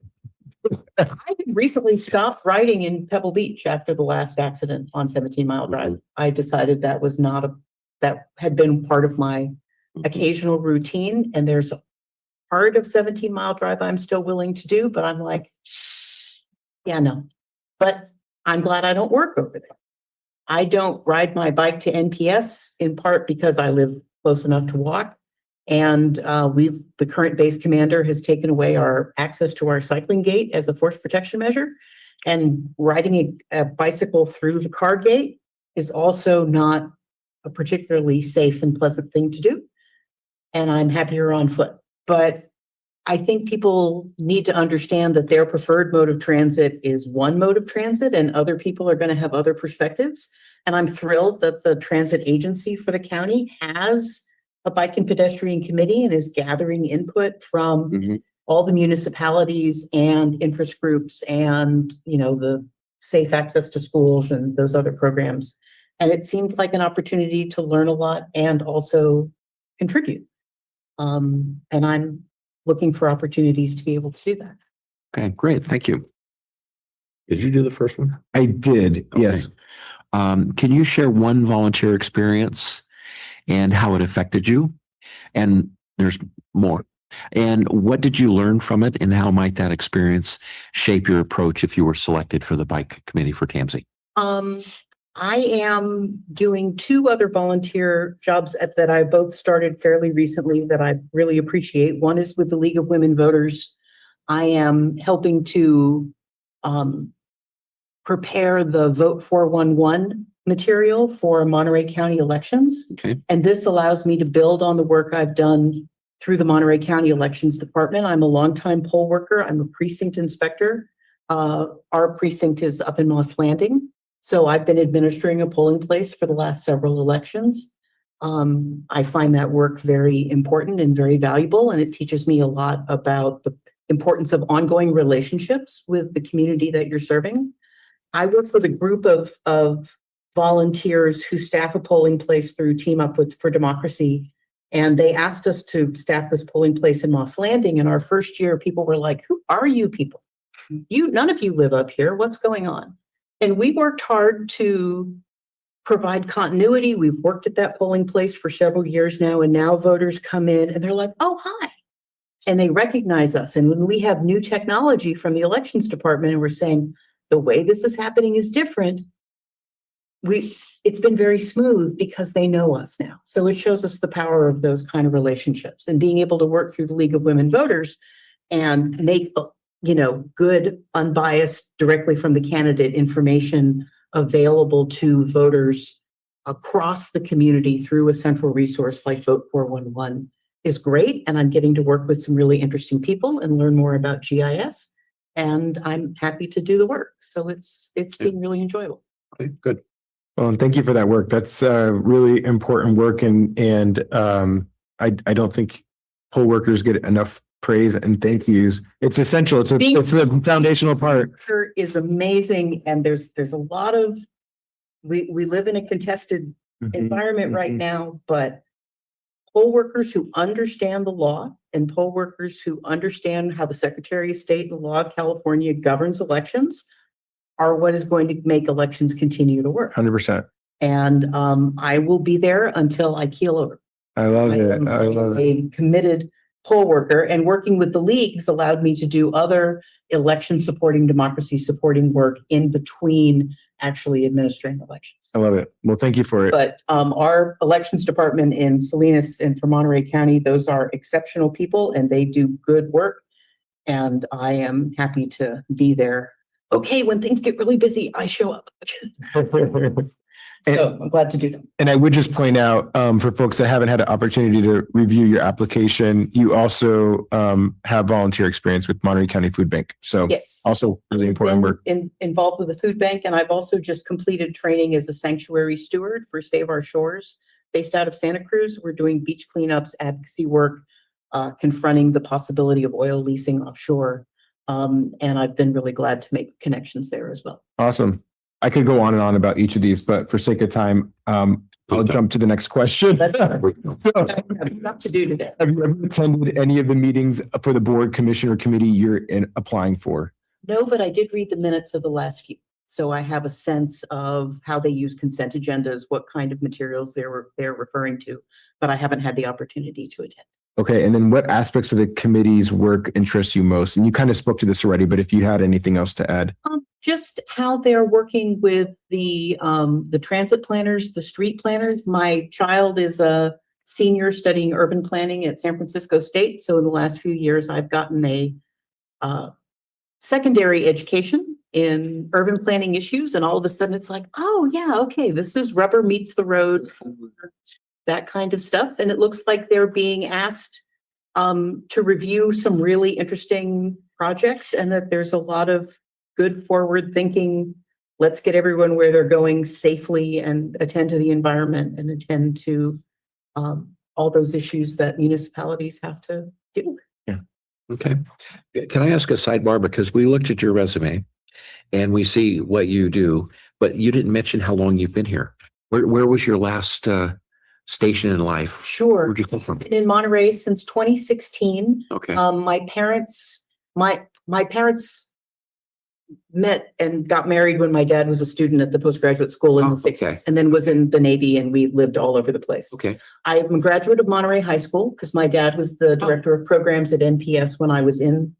I recently stopped riding in Pebble Beach after the last accident on 17 Mile Drive. I decided that had been part of my occasional routine, and there's a part of 17 Mile Drive I'm still willing to do, but I'm like, yeah, no. But I'm glad I don't work over there. I don't ride my bike to NPS in part because I live close enough to walk. And the current base commander has taken away our access to our cycling gate as a force protection measure. And riding a bicycle through the car gate is also not a particularly safe and pleasant thing to do. And I'm happier on foot. But I think people need to understand that their preferred mode of transit is one mode of transit and other people are going to have other perspectives. And I'm thrilled that the transit agency for the county has a bike and pedestrian committee and is gathering input from
Mhm.
all the municipalities and interest groups and, the safe access to schools and those other programs. And it seemed like an opportunity to learn a lot and also contribute. And I'm looking for opportunities to be able to do that.
Okay, great. Thank you. Did you do the first one?
I did, yes.
Can you share one volunteer experience and how it affected you? And there's more. And what did you learn from it? And how might that experience shape your approach if you were selected for the bike committee for TAMSI?
I am doing 2 other volunteer jobs that I both started fairly recently that I really appreciate. One is with the League of Women Voters. I am helping to prepare the Vote 411 material for Monterey County elections.
Okay.
And this allows me to build on the work I've done through the Monterey County Elections Department. I'm a longtime poll worker. I'm a precinct inspector. Our precinct is up in Moss Landing. So I've been administering a polling place for the last several elections. I find that work very important and very valuable, and it teaches me a lot about the importance of ongoing relationships with the community that you're serving. I work with a group of volunteers who staff a polling place through Team Up for Democracy. And they asked us to staff this polling place in Moss Landing. In our first year, people were like, "Who are you people? None of you live up here. What's going on?" And we worked hard to provide continuity. We've worked at that polling place for several years now, and now voters come in and they're like, "Oh, hi." And they recognize us. And when we have new technology from the elections department and we're saying, the way this is happening is different, it's been very smooth because they know us now. So it shows us the power of those kind of relationships and being able to work through the League of Women Voters and make, good, unbiased, directly from the candidate information available to voters across the community through a central resource like Vote 411 is great. And I'm getting to work with some really interesting people and learn more about GIS. And I'm happy to do the work. So it's been really enjoyable.
Okay, good.
Well, and thank you for that work. That's really important work, and I don't think poll workers get enough praise and thank yous. It's essential. It's the foundational part.
Is amazing, and there's a lot of we live in a contested environment right now, but poll workers who understand the law and poll workers who understand how the Secretary of State and the law of California governs elections are what is going to make elections continue to work.
100%.
And I will be there until I keel over.
I love it.
am
I love it.
a committed poll worker, and working with the league has allowed me to do other election supporting, democracy supporting work in between actually administering elections.
I love it. Well, thank you for it.
But our elections department in Salinas and for Monterey County, those are exceptional people and they do good work. And I am happy to be there. Okay, when things get really busy, I show up. So I'm glad to do that.
And I would just point out for folks that haven't had an opportunity to review your application, you also have volunteer experience with Monterey County Food Bank. So
Yes.
also really important work.
Involved with the food bank, and I've also just completed training as a sanctuary steward for Save Our Shores based out of Santa Cruz. We're doing beach cleanups, advocacy work, confronting the possibility of oil leasing offshore. And I've been really glad to make connections there as well.
Awesome. I could go on and on about each of these, but for sake of time, I'll jump to the next question.
That's
So,
I have enough to do today.
have you ever attended any of the meetings for the board, commission, or committee you're applying for?
No, but I did read the minutes of the last few. So I have a sense of how they use consent agendas, what kind of materials they're referring to, but I haven't had the opportunity to attend.
Okay. And then what aspects of the committee's work interests you most? And you kind of spoke to this already, but if you had anything else to add.
Just how they're working with the transit planners, the street planners. My child is a senior studying urban planning at San Francisco State. So in the last few years, I've gotten a secondary education in urban planning issues. And all of a sudden it's like, oh yeah, okay, this is rubber meets the road for that kind of stuff. And it looks like they're being asked to review some really interesting projects and that there's a lot of good forward thinking. Let's get everyone where they're going safely and attend to the environment and attend to all those issues that municipalities have to do.
Okay. Can I ask a sidebar? Because we looked at your resume and we see what you do, but you didn't mention how long you've been here. Where was your last station in life?
Sure.
Where'd you come from?
Been in Monterey since 2016.
Okay.
My parents met and got married when my dad was a student at the postgraduate school in
Oh,
the 60s
okay.
and then was in the Navy, and we lived all over the place.
Okay.
I'm a graduate of Monterey High School because my dad was the director of programs at NPS when I was in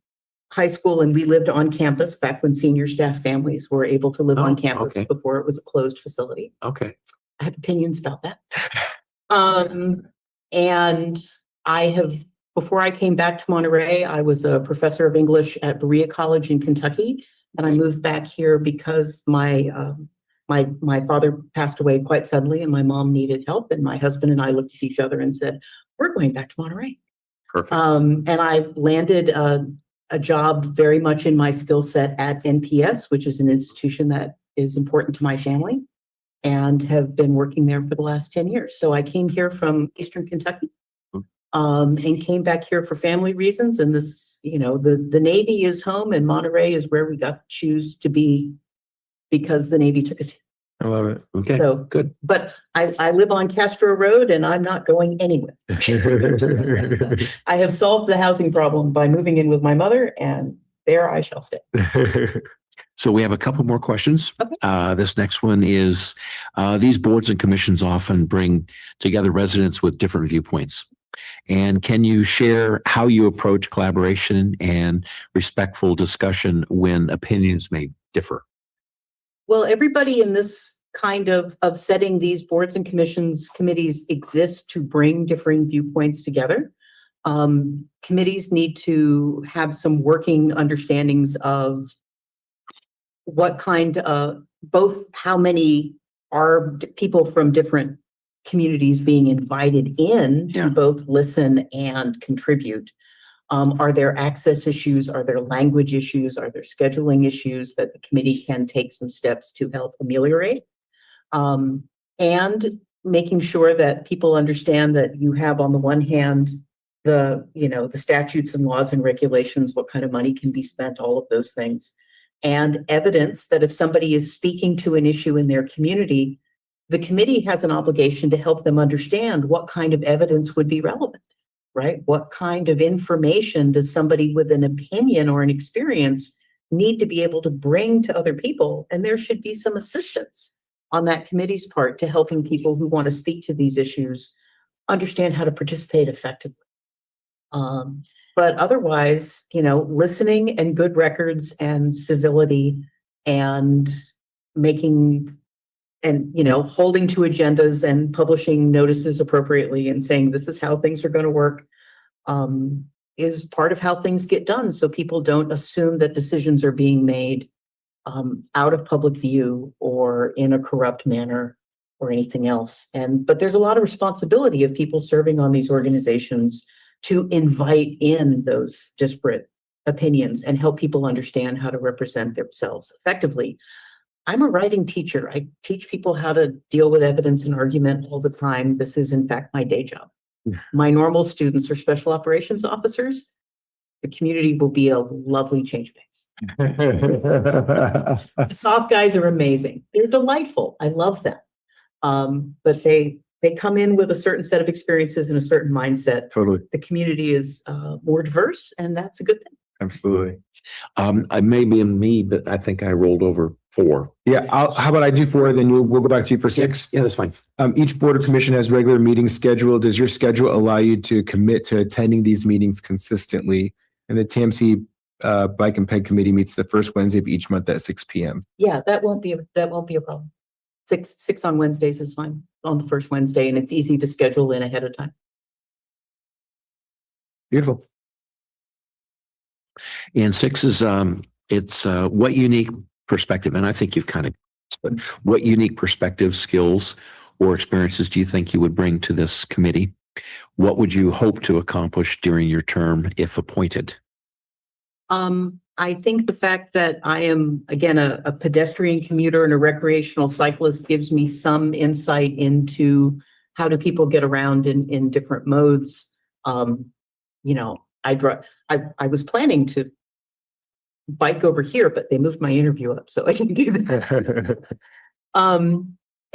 high school, and we lived on campus back when senior staff families were able to live on
Oh,
campus
okay.
before it was a closed facility.
Okay.
I have opinions about that. And before I came back to Monterey, I was a professor of English at Berea College in Kentucky. And I moved back here because my father passed away quite suddenly and my mom needed help. And my husband and I looked at each other and said, we're going back to Monterey.
Perfect.
And I landed a job very much in my skill set at NPS, which is an institution that is important to my family, and have been working there for the last 10 years. So I came here from Eastern Kentucky. And came back here for family reasons. And this, the Navy is home and Monterey is where we got to choose to be because the Navy took us.
I love it.
Okay.
So
Good.
But I live on Castro Road and I'm not going anywhere. I have solved the housing problem by moving in with my mother, and there I shall stay.
So we have a couple more questions.
Okay.
This next one is, these boards and commissions often bring together residents with different viewpoints. And can you share how you approach collaboration and respectful discussion when opinions may differ?
Well, everybody in this kind of setting these boards and committees exist to bring differing viewpoints together. Committees need to have some working understandings of what kind of, both how many are people from different communities being invited in to both listen and contribute. Are there access issues? Are there language issues? Are there scheduling issues that the committee can take some steps to help ameliorate? And making sure that people understand that you have, on the one hand, the statutes and laws and regulations, what kind of money can be spent, all of those things, and evidence that if somebody is speaking to an issue in their community, the committee has an obligation to help them understand what kind of evidence would be relevant, right? What kind of information does somebody with an opinion or an experience need to be able to bring to other people? And there should be some assistance on that committee's part to helping people who want to speak to these issues understand how to participate effectively. But otherwise, listening and good records and civility and making and, holding to agendas and publishing notices appropriately and saying this is how things are going to work is part of how things get done. So people don't assume that decisions are being made out of public view or in a corrupt manner or anything else. But there's a lot of responsibility of people serving on these organizations to invite in those disparate opinions and help people understand how to represent themselves effectively. I'm a writing teacher. I teach people how to deal with evidence and argument all the time. This is, in fact, my day job. My normal students are special operations officers. The community will be a lovely change base. The soft guys are amazing. They're delightful. I love them. But they come in with a certain set of experiences and a certain mindset.
Totally.
The community is more diverse, and that's a good thing.
Absolutely.
I may be in me, but I think I rolled over 4.
Yeah. How about I do 4, then we'll go back to you for 6.
Yeah, that's fine.
Each board or commission has regular meetings scheduled. Does your schedule allow you to commit to attending these meetings consistently? And the TMC Bike and Peg Committee meets the first Wednesday of each month at 6 p.m.
Yeah, that won't be a problem. Six on Wednesdays is fine, on the first Wednesday, and it's easy to schedule in ahead of time.
Beautiful.
And 6 is, it's what unique perspective, and I think you've kind of, but what unique perspective, skills, or experiences do you think you would bring to this committee? What would you hope to accomplish during your term if appointed?
I think the fact that I am, again, a pedestrian commuter and a recreational cyclist gives me some insight into how do people get around in different modes. I was planning to bike over here, but they moved my interview up, so I didn't do that.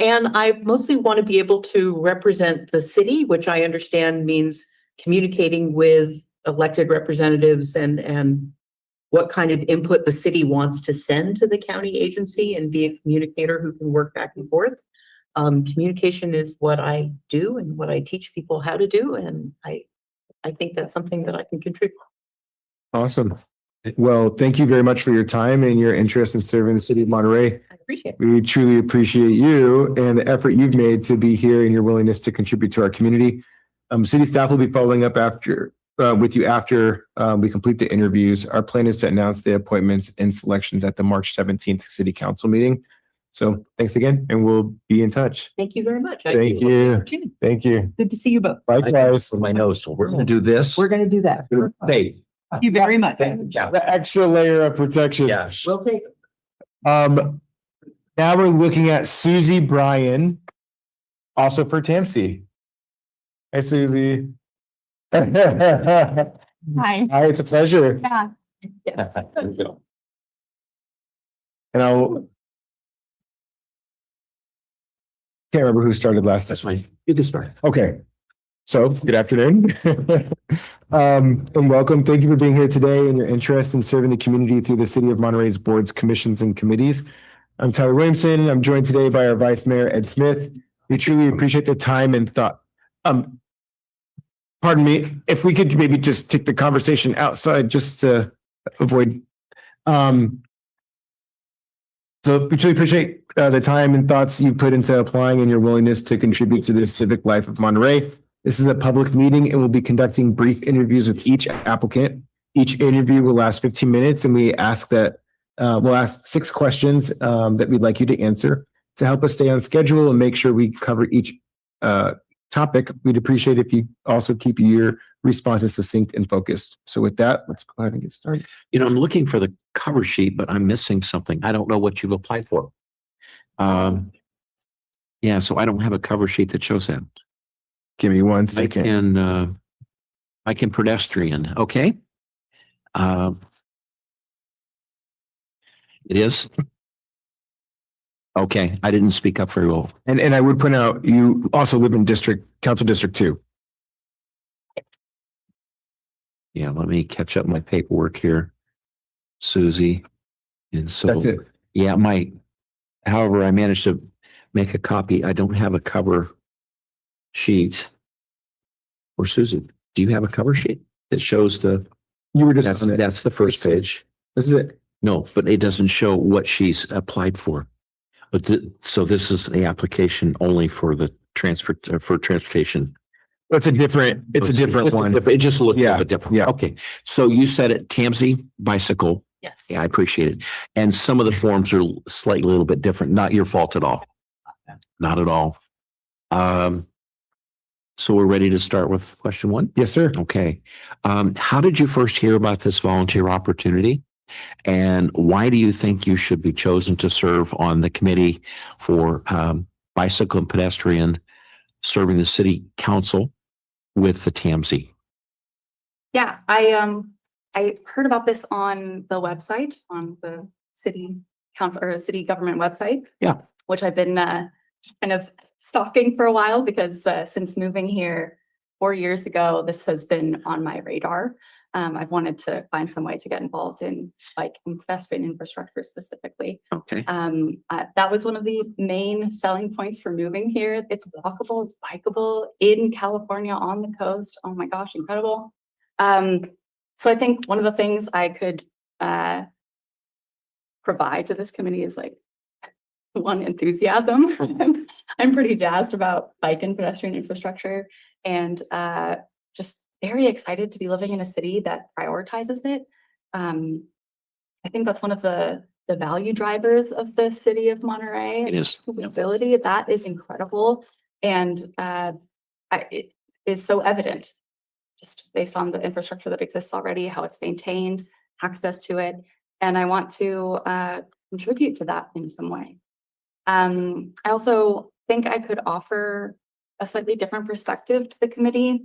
And I mostly want to be able to represent the city, which I understand means communicating with elected representatives and what kind of input the city wants to send to the county agency and be a communicator who can work back and forth. Communication is what I do and what I teach people how to do. And I think that's something that I can contribute.
Awesome. Well, thank you very much for your time and your interest in serving the city of Monterey.
I appreciate it.
We truly appreciate you and the effort you've made to be here and your willingness to contribute to our community. City staff will be following up with you after we complete the interviews. Our plan is to announce the appointments and selections at the March 17th City Council meeting. So thanks again, and we'll be in touch.
Thank you very much.
Thank you. Thank you.
Good to see you both.
Likewise.
My nose. So we're going to do this.
We're going to do that.
Hey.
Thank you very much.
The extra layer of protection.
Yeah.
We'll take.
Now we're looking at Susie Bryan, also for Tamsi. Hi, Susie.
Hi.
Hi, it's a pleasure.
Yeah.
Yes.
And can't remember who started last.
That's fine. You can start.
Okay. So good afternoon. And welcome. Thank you for being here today and your interest in serving the community through the City of Monterey's boards, commissions, and committees. I'm Tyler Williamson. I'm joined today by our Vice Mayor, Ed Smith. We truly appreciate the time and thought. Pardon me, if we could maybe just take the conversation outside just to avoid. So we truly appreciate the time and thoughts you put into applying and your willingness to contribute to the civic life of Monterey. This is a public meeting and we'll be conducting brief interviews with each applicant. Each interview will last 15 minutes and we ask that we'll ask 6 questions that we'd like you to answer to help us stay on schedule and make sure we cover each topic. We'd appreciate if you also keep your responses succinct and focused. So with that, let's go ahead and get started.
I'm looking for the cover sheet, but I'm missing something. I don't know what you've applied for. Yeah, so I don't have a cover sheet that shows that.
Give me 1 second.
I can pedestrian. Okay. It is. Okay. I didn't speak up very well.
And I would point out, you also live in Council District 2.
Yeah. Let me catch up my paperwork here, Susie. And so,
That's it.
yeah, however, I managed to make a copy. I don't have a cover sheet. Or Susan, do you have a cover sheet that shows the?
You were just on it.
That's the first page.
This is it.
No, but it doesn't show what she's applied for. But so this is the application only for the for transportation.
It's a different one.
It just looked a
Yeah,
little bit different.
yeah.
Okay. So you said it, Tamsi bicycle.
Yes.
Yeah, I appreciate it. And some of the forms are slightly a little bit different. Not your fault at all. Not at all. So we're ready to start with question 1?
Yes, sir.
Okay. How did you first hear about this volunteer opportunity? And why do you think you should be chosen to serve on the committee for bicycle and pedestrian serving the city council with the TAMSI?
Yeah, I heard about this on the website, on the city council or city government website.
Yeah.
Which I've been kind of stalking for a while because since moving here 4 years ago, this has been on my radar. I've wanted to find some way to get involved in pedestrian infrastructure specifically.
Okay.
That was one of the main selling points for moving here. It's walkable, it's bikeable in California on the coast. Oh my gosh, incredible. So I think one of the things I could provide to this committee is one, enthusiasm. I'm pretty jazzed about bike and pedestrian infrastructure and just very excited to be living in a city that prioritizes it. I think that's one of the value drivers of the city of Monterey.
It is.
Mobility, that is incredible. And is so evident just based on the infrastructure that exists already, how it's maintained, access to it. And I want to contribute to that in some way. I also think I could offer a slightly different perspective to the committee.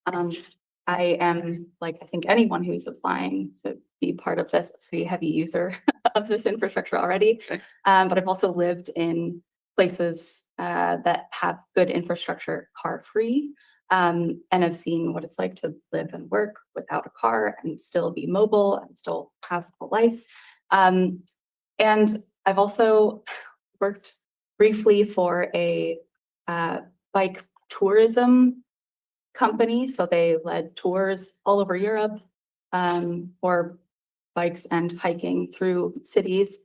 I am, like I think anyone who's applying to be part of this, a pretty heavy user of this infrastructure already. But I've also lived in places that have good infrastructure car-free, and I've seen what it's like to live and work without a car and still be mobile and still have a life. And I've also worked briefly for a bike tourism company. So they led tours all over Europe for bikes and hiking through cities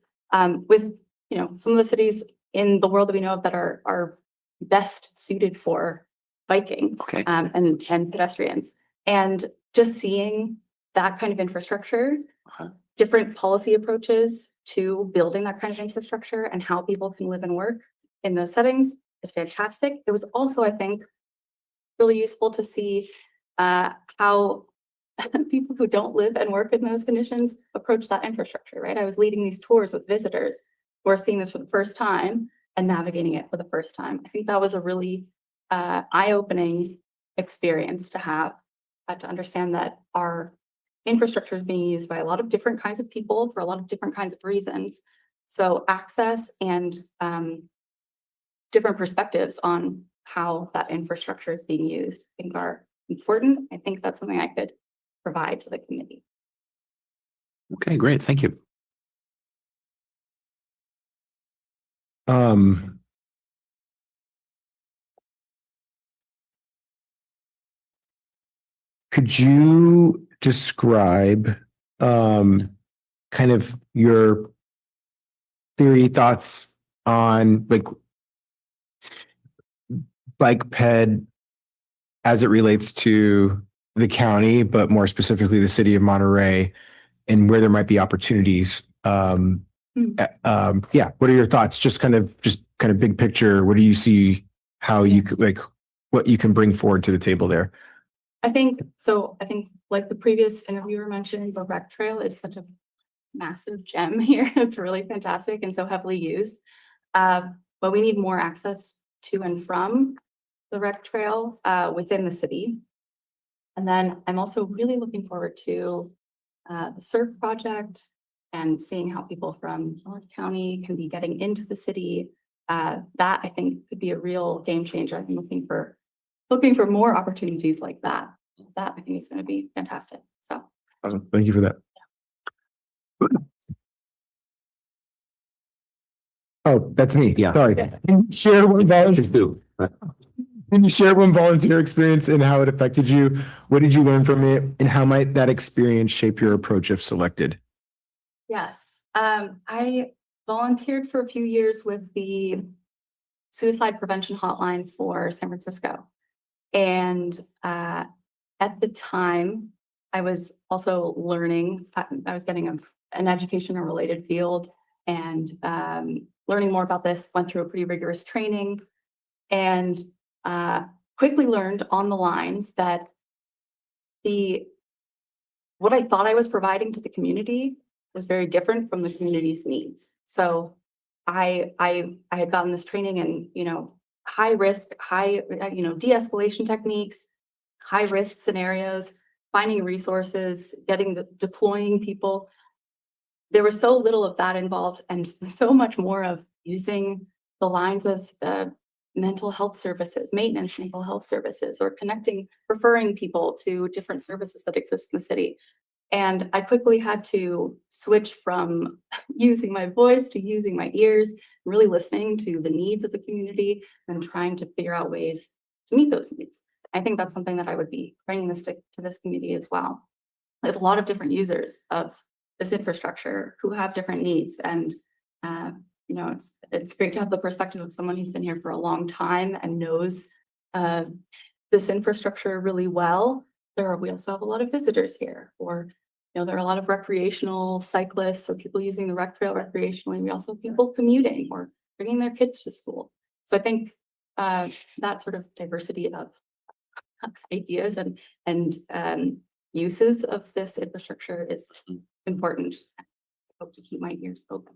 with, you know, some of the cities in the world that we know of that are best suited for biking
Okay.
and pedestrians. And just seeing that kind of infrastructure, different policy approaches to building that kind of infrastructure and how people can live and work in those settings is fantastic. It was also, I think, really useful to see how people who don't live and work in those conditions approach that infrastructure, right? I was leading these tours with visitors who are seeing this for the first time and navigating it for the first time. I think that was a really eye-opening experience to have, to understand that our infrastructure is being used by a lot of different kinds of people for a lot of different kinds of reasons. So access and different perspectives on how that infrastructure is being used, I think are important. I think that's something I could provide to the committee.
Okay, great. Thank you.
Could you describe kind of your theory, thoughts on like bike ped as it relates to the county, but more specifically the city of Monterey, and where there might be opportunities? Yeah, what are your thoughts? Just kind of big picture. What do you see? How you could like what you can bring forward to the table there?
I think like the previous interviewer mentioned, the rec trail is such a massive gem here. It's really fantastic and so heavily used. But we need more access to and from the rec trail within the city. And then I'm also really looking forward to the surf project and seeing how people from North County can be getting into the city. That I think could be a real game changer. I'm looking for more opportunities like that. That I think is going to be fantastic. So
Awesome. Thank you for that. Oh, that's me.
Yeah.
Sorry. Can you share one volunteer experience and how it affected you? What did you learn from it, and how might that experience shape your approach if selected?
yes, I volunteered for a few years with the suicide prevention hotline for San Francisco. And at the time, I was also learning, I was getting an education in a related field and learning more about this, went through a pretty rigorous training and quickly learned on the lines that what I thought I was providing to the community was very different from the community's needs. So I had gotten this training in, high risk, de-escalation techniques, high risk scenarios, finding resources, deploying people. There was so little of that involved and so much more of using the lines as mental health services, maintenance mental health services, or referring people to different services that exist in the city. And I quickly had to switch from using my voice to using my ears, really listening to the needs of the community and trying to figure out ways to meet those needs. I think that's something that I would be bringing to this community as well. I have a lot of different users of this infrastructure who have different needs. And, it's great to have the perspective of someone who's been here for a long time and knows this infrastructure really well. We also have a lot of visitors here, or there are a lot of recreational cyclists or people using the rec trail recreationally. We also have people commuting or bringing their kids to school. So I think that sort of diversity of ideas and uses of this infrastructure is important. I hope to keep my ears open.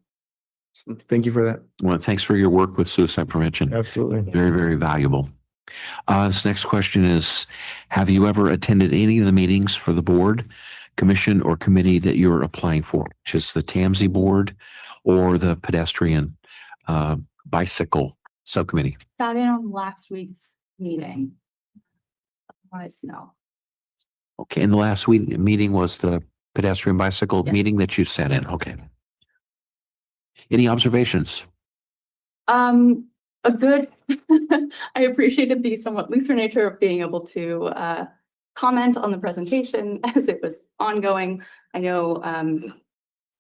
Thank you for that.
Well, thanks for your work with suicide prevention.
Absolutely.
Very, very valuable. This next question is, have you ever attended any of the meetings for the board, commission, or committee that you're applying for? Just the TAMSI board or the pedestrian bicycle subcommittee?
Sat in on last week's meeting. Otherwise, no.
Okay, and the last week meeting was the pedestrian bicycle
Yes.
meeting that you sat in. Okay. Any observations?
A good, I appreciated the somewhat looser nature of being able to comment on the presentation as it was ongoing. I know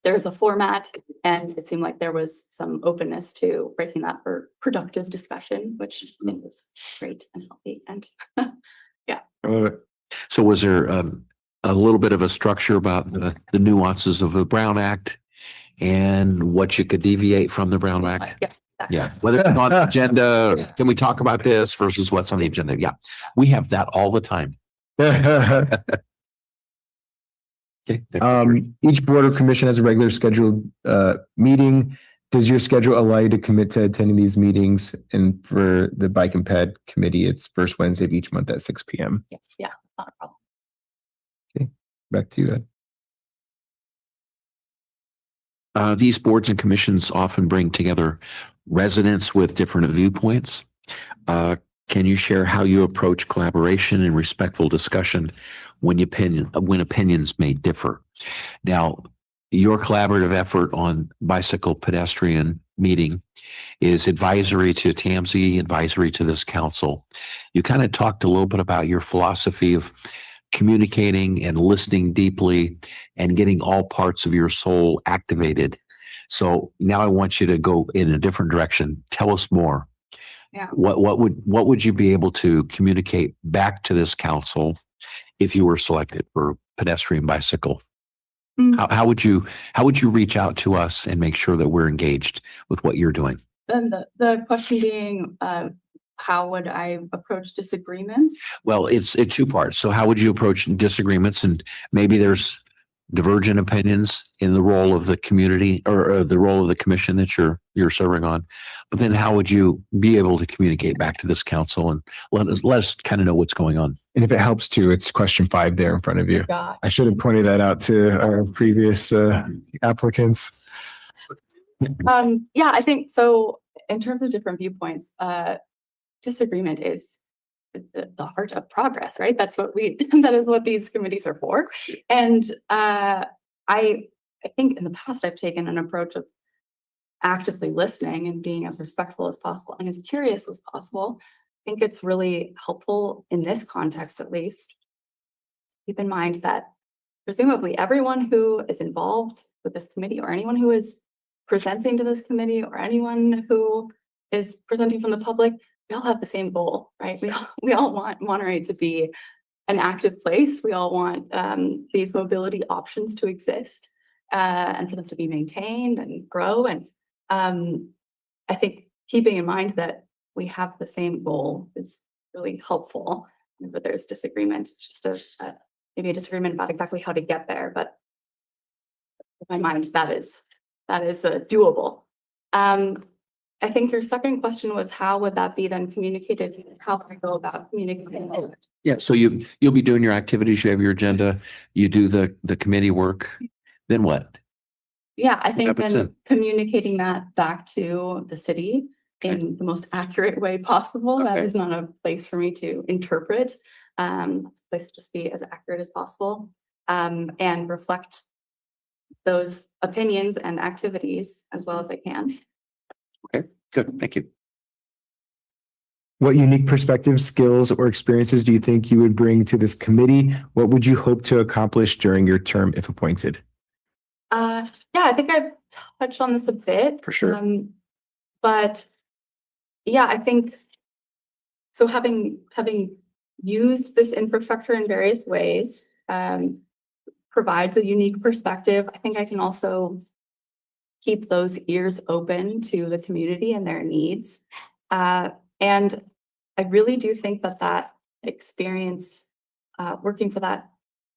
there's a format and it seemed like there was some openness to breaking that for productive discussion, which I think was great and healthy. And
I love it.
So was there a little bit of a structure about the nuances of the Brown Act and what you could deviate from the Brown Act?
yeah.
Yeah, whether it's on the agenda, can we talk about this versus what's on the agenda? Yeah, we have that all the time. Okay.
Each board or commission has a regular scheduled meeting. Does your schedule allow you to commit to attending these meetings? And for the Bike and Ped Committee, it's first Wednesday of each month at 6 p.m.
Yes, yeah, not a problem.
Back to you, Ed.
These boards and commissions often bring together residents with different viewpoints. Can you share how you approach collaboration and respectful discussion when opinions may differ? Now, your collaborative effort on bicycle pedestrian meeting is advisory to TAMSI, advisory to this council. You kind of talked a little bit about your philosophy of communicating and listening deeply and getting all parts of your soul activated. So now I want you to go in a different direction. Tell us more.
Yeah.
What would you be able to communicate back to this council if you were selected for pedestrian bicycle?
Mm.
How would you reach out to us and make sure that we're engaged with what you're doing?
Then the question being, how would I approach disagreements?
Well, it's two parts. So how would you approach disagreements? And maybe there's divergent opinions in the role of the community or the role of the commission that you're serving on. But then how would you be able to communicate back to this council and let us kind of know what's going on?
And if it helps too, it's question 5 there in front of you.
God.
I should have pointed that out to our previous applicants.
Yeah, I think so. In terms of different viewpoints, disagreement is the heart of progress, right? That's what that is what these committees are for. And I think in the past I've taken an approach of actively listening and being as respectful as possible and as curious as possible. I think it's really helpful in this context, at least. Keep in mind that presumably everyone who is involved with this committee or anyone who is presenting to this committee or anyone who is presenting from the public, we all have the same goal, right? We all want Monterey to be an active place. We all want these mobility options to exist and for them to be maintained and grow. And I think keeping in mind that we have the same goal is really helpful. But there's disagreement. It's just maybe a disagreement about exactly how to get there. But in my mind, that is doable. I think your second question was how would that be then communicated? How can I go about communicating it?
Yeah, so you'll be doing your activities, you have your agenda, you do the committee work, then what?
Yeah, I think
happens
then
then?
communicating that back to the city in the most accurate way possible. That
Okay.
is not a place for me to interpret. It's a place to just be as accurate as possible and reflect those opinions and activities as well as I can.
Good, thank you.
What unique perspectives, skills, or experiences do you think you would bring to this committee? What would you hope to accomplish during your term if appointed?
Yeah, I think I've touched on this a bit.
For sure.
But yeah, I think so having used this infrastructure in various ways provides a unique perspective. I think I can also keep those ears open to the community and their needs. And I really do think that experience working for that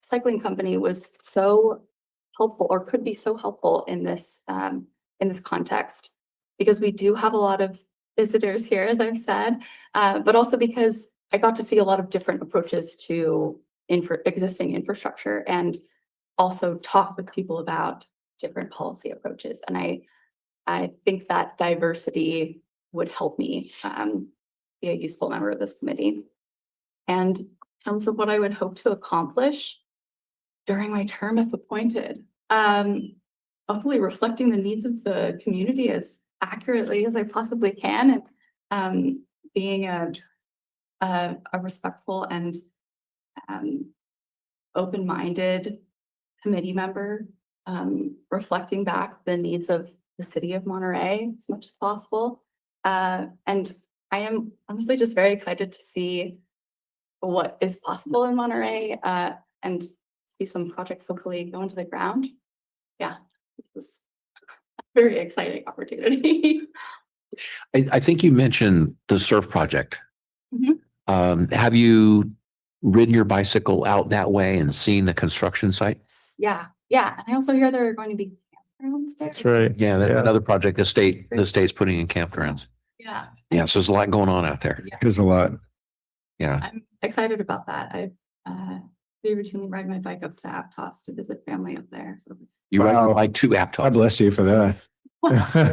cycling company was so helpful, or could be so helpful in this context, because we do have a lot of visitors here, as I've said, but also because I got to see a lot of different approaches to existing infrastructure, and also talk with people about different policy approaches. And I think that diversity would help me be a useful member of this committee. And in terms of what I would hope to accomplish during my term if appointed, hopefully reflecting the needs of the community as accurately as I possibly can, and being a respectful and open-minded committee member, reflecting back the needs of the city of Monterey as much as possible. And I am honestly just very excited to see what is possible in Monterey, and see some projects hopefully go into the ground. Yeah, this is a very exciting opportunity.
I think you mentioned the surf project.
Mhm.
Have you ridden your bicycle out that way and seen the construction site?
Yeah, yeah. And I also hear there are going to be campgrounds there.
That's right.
Yeah, that's another project the state's putting in campgrounds.
Yeah,
Yeah, so there's a lot going on out there.
There's a lot.
Yeah.
I'm excited about that. We routinely ride my bike up to Aptos to visit family up there. So it's
You ride
Wow.
your bike to
God
Aptos.
bless you for that.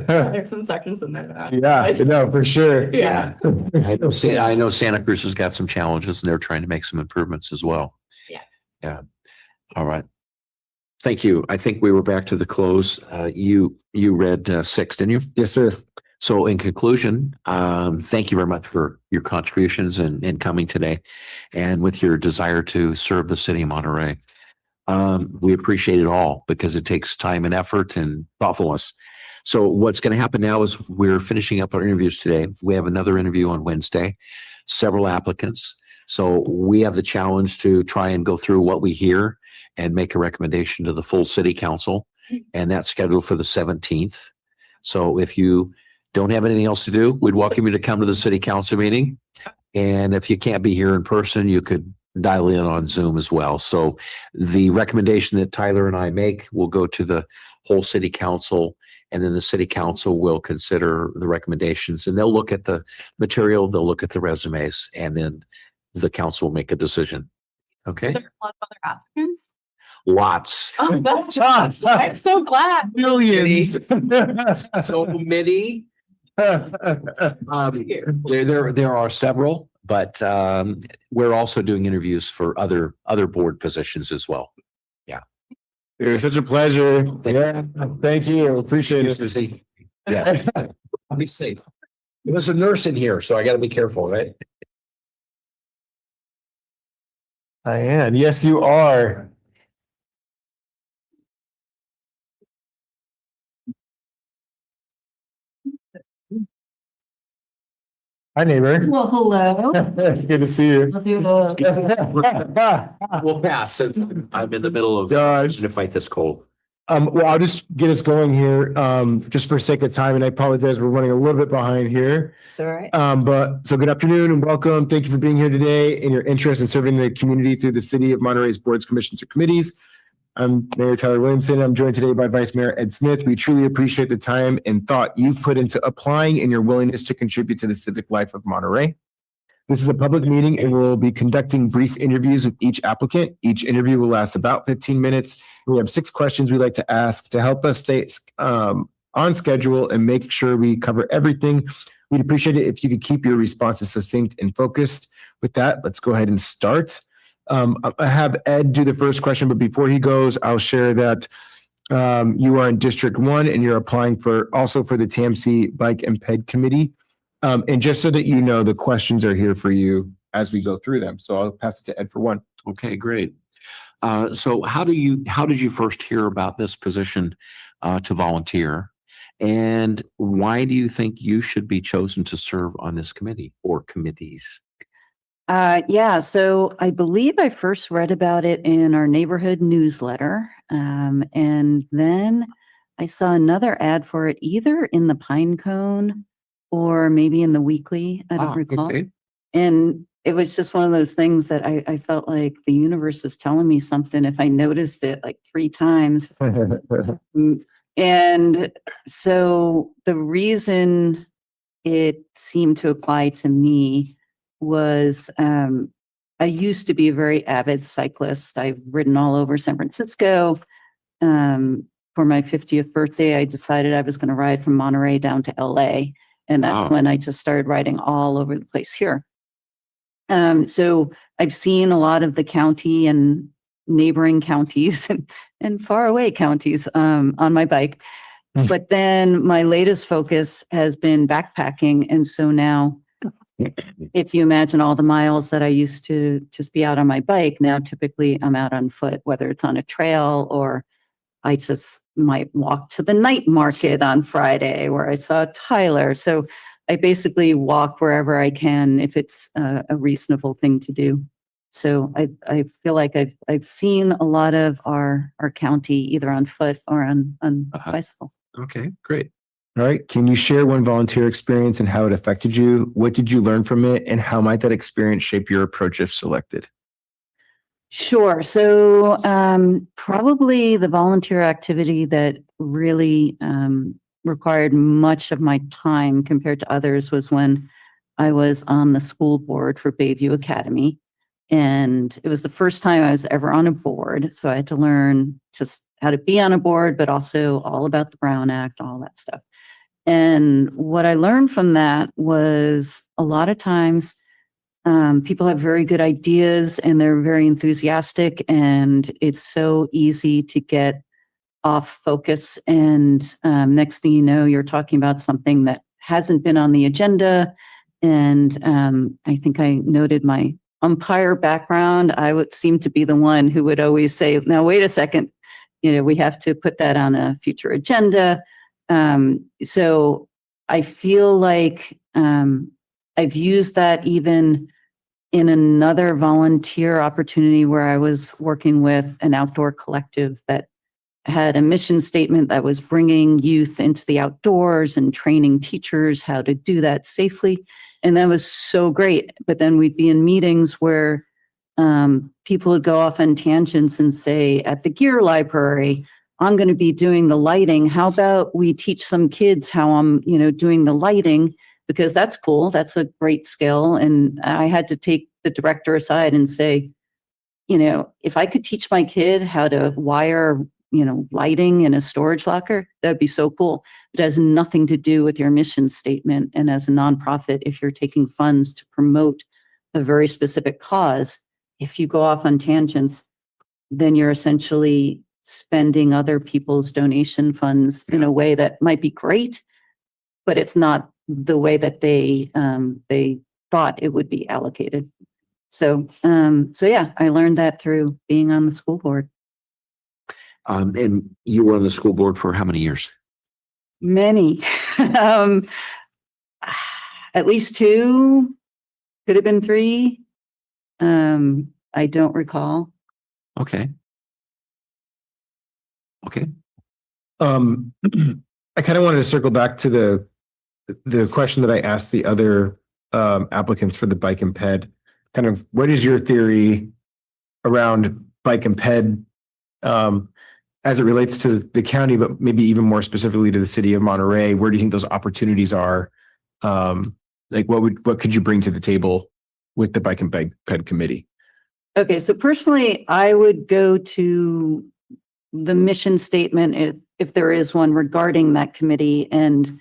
there's some sections in there. that
Yeah, no, for sure.
Yeah.
I know Santa Cruz has got some challenges and they're trying to make some improvements as well.
Yeah.
Yeah. All right. Thank you. I think we were back to the close. You read 6, didn't you?
Yes, sir.
So in conclusion, thank you very much for your contributions and coming today, and with your desire to serve the city of Monterey. We appreciate it all because it takes time and effort and thoughtfulness. So what's going to happen now is we're finishing up our interviews today. We have another interview on Wednesday, several applicants. So we have the challenge to try and go through what we hear and make a recommendation to the full city council. And that's scheduled for the 17th. So if you don't have anything else to do, we'd welcome you to come to the city council meeting. And if you can't be here in person, you could dial in on Zoom as well. So the recommendation that Tyler and I make will go to the whole city council, and then the city council will consider the recommendations, and they'll look at the material, they'll look at the resumes, and then the council will make a decision. Okay?
There are a lot of other applicants.
Lots.
Oh, that's I'm so glad.
Millions.
So many. There are several, but we're also doing interviews for other board positions as well.
It was such a pleasure. Yeah, thank you. Appreciate it.
Susie. Yeah. I'll be safe. There's a nurse in here, so I got to be careful, right?
I am. Yes, you are. Hi, neighbor.
Well, hello.
Good to see you.
I'll do the-
We'll pass. Since I'm in the middle of
Gosh.
to fight this cold.
Well, I'll just get us going here, just for sake of time, and I apologize, we're running a little bit behind here.
It's all right.
But so good afternoon and welcome. Thank you for being here today and your interest in serving the community through the city of Monterey's boards, commissions, or committees. I'm Mayor Tyler Williamson. I'm joined today by Vice Mayor Ed Smith. We truly appreciate the time and thought you've put into applying and your willingness to contribute to the civic life of Monterey. This is a public meeting and we'll be conducting brief interviews with each applicant. Each interview will last about 15 minutes. We have 6 questions we'd like to ask to help us stay on schedule and make sure we cover everything. We'd appreciate it if you could keep your responses succinct and focused. With that, let's go ahead and start. I have Ed do the first question, but before he goes, I'll share that you are in District 1 and you're applying also for the TMC Bike and Ped Committee. And just so that you know, the questions are here for you as we go through them. So I'll pass it to Ed for one.
Okay, great. So how did you first hear about this position to volunteer? And why do you think you should be chosen to serve on this committee or committees?
Yeah, so I believe I first read about it in our neighborhood newsletter. And then I saw another ad for it either in the Pine Cone or maybe in the Weekly, I don't recall.
Okay.
And it was just one of those things that I felt like the universe was telling me something if I noticed it like 3 times. And so the reason it seemed to apply to me was I used to be a very avid cyclist. I've ridden all over San Francisco. For my 50th birthday, I decided I was going to ride from Monterey down to LA. And that's
Wow.
when I just started riding all over the place here. So I've seen a lot of the county and neighboring counties and far away counties on my bike.
Mm.
But then my latest focus has been backpacking. And so now, if you imagine all the miles that I used to just be out on my bike, now typically I'm out on foot, whether it's on a trail or I just might walk to the night market on Friday where I saw Tyler. So I basically walk wherever I can if it's a reasonable thing to do. So I feel like I've seen a lot of our county either on foot or on bicycle.
Okay, great.
All right. Can you share one volunteer experience and how it affected you? What did you learn from it? And how might that experience shape your approach if selected?
Sure. So probably the volunteer activity that really required much of my time compared to others was when I was on the school board for Bayview Academy. And it was the first time I was ever on a board. So I had to learn just how to be on a board, but also all about the Brown Act, all that stuff. And what I learned from that was a lot of times people have very good ideas and they're very enthusiastic, and it's so easy to get off focus. And next thing you know, you're talking about something that hasn't been on the agenda. And I think I noted my umpire background. I would seem to be the one who would always say, now, wait a second, we have to put that on a future agenda. So I feel like I've used that even in another volunteer opportunity where I was working with an outdoor collective that had a mission statement that was bringing youth into the outdoors and training teachers how to do that safely. And that was so great. But then we'd be in meetings where people would go off on tangents and say, at the gear library, I'm going to be doing the lighting. How about we teach some kids how I'm, doing the lighting? Because that's cool. That's a great skill. And I had to take the director aside and say, if I could teach my kid how to wire, lighting in a storage locker, that'd be so cool. It has nothing to do with your mission statement. And as a nonprofit, if you're taking funds to promote a very specific cause, if you go off on tangents, then you're essentially spending other people's donation funds in a way that might be great, but it's not the way that they thought it would be allocated. So yeah, I learned that through being on the school board.
And you were on the school board for how many years?
Many, at least 2, could have been 3. I don't recall.
Okay.
I kind of wanted to circle back to the question that I asked the other applicants for the bike and ped. Kind of, what is your theory around bike and ped as it relates to the county, but maybe even more specifically to the city of Monterey? Where do you think those opportunities are? What could you bring to the table with the bike and ped committee?
Okay, so personally, I would go to the mission statement if there is one regarding that committee, and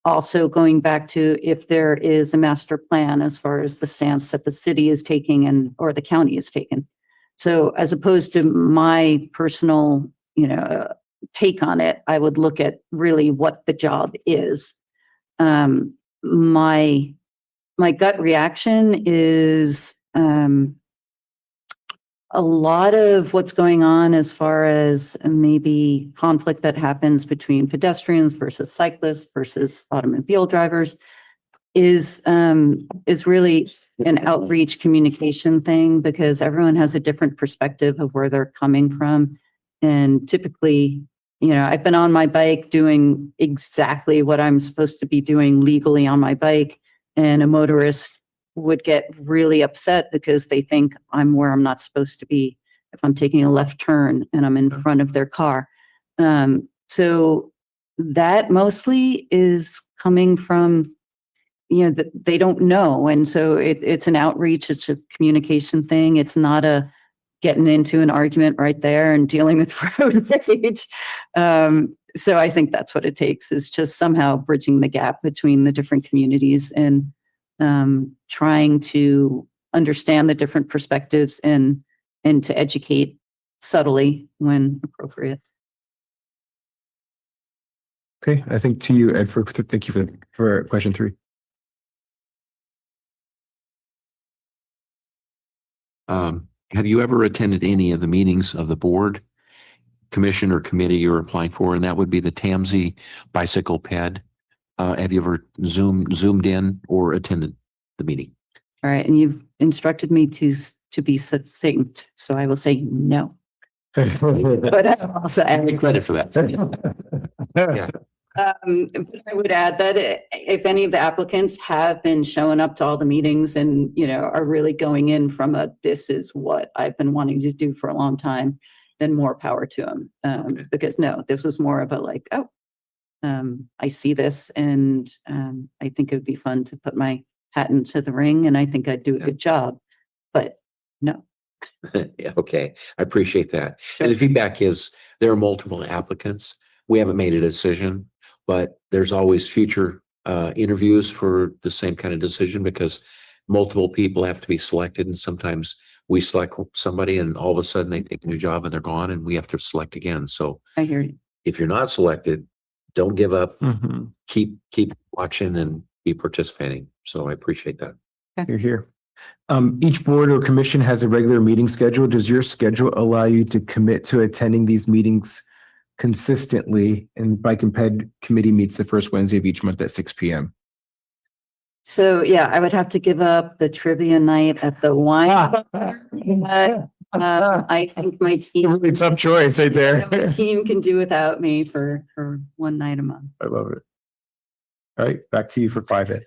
also going back to if there is a master plan as far as the stance that the city is taking or the county is taking. So as opposed to my personal, take on it, I would look at really what the job is. My gut reaction is a lot of what's going on as far as maybe conflict that happens between pedestrians versus cyclists versus automobile drivers is really an outreach communication thing, because everyone has a different perspective of where they're coming from. And typically, I've been on my bike doing exactly what I'm supposed to be doing legally on my bike, and a motorist would get really upset because they think I'm where I'm not supposed to be if I'm taking a left turn and I'm in front of their car. So that mostly is coming from, that they don't know. And so it's an outreach, it's a communication thing. It's not a getting into an argument right there and dealing with road rage. So I think that's what it takes, is just somehow bridging the gap between the different communities and trying to understand the different perspectives and to educate subtly when appropriate.
Okay, I think to you, Ed, thank you for question 3.
Have you ever attended any of the meetings of the board, commission, or committee you're applying for? And that would be the TAMSI bicycle ped. Have you ever zoomed in or attended the meeting?
All right. And you've instructed me to be succinct. So I will say no. But I also
Take credit for that. Yeah.
But I would add that if any of the applicants have been showing up to all the meetings and, are really going in from this is what I've been wanting to do for a long time, then more power to them.
Okay.
Because no, this was more of a I see this and I think it would be fun to put my hat into the ring and I think I'd do a good job, but no.
Yeah, okay. I appreciate that. And the feedback is there are multiple applicants. We haven't made a decision, but there's always future interviews for the same kind of decision because multiple people have to be selected. And sometimes we select somebody and all of a sudden they take a new job and they're gone and we have to select again. So
I hear you.
if you're not selected, don't give up.
Mhm.
Keep watching and be participating. So I appreciate that.
You're here. Each board or commission has a regular meeting schedule. Does your schedule allow you to commit to attending these meetings consistently? And Bike and Ped committee meets the first Wednesday of each month at 6 p.m.
So yeah, I would have to give up the trivia night at the wine. But I think my team,
Really tough choice right there.
my team can do without me for one night a month.
I love it. All right, back to you for 5A.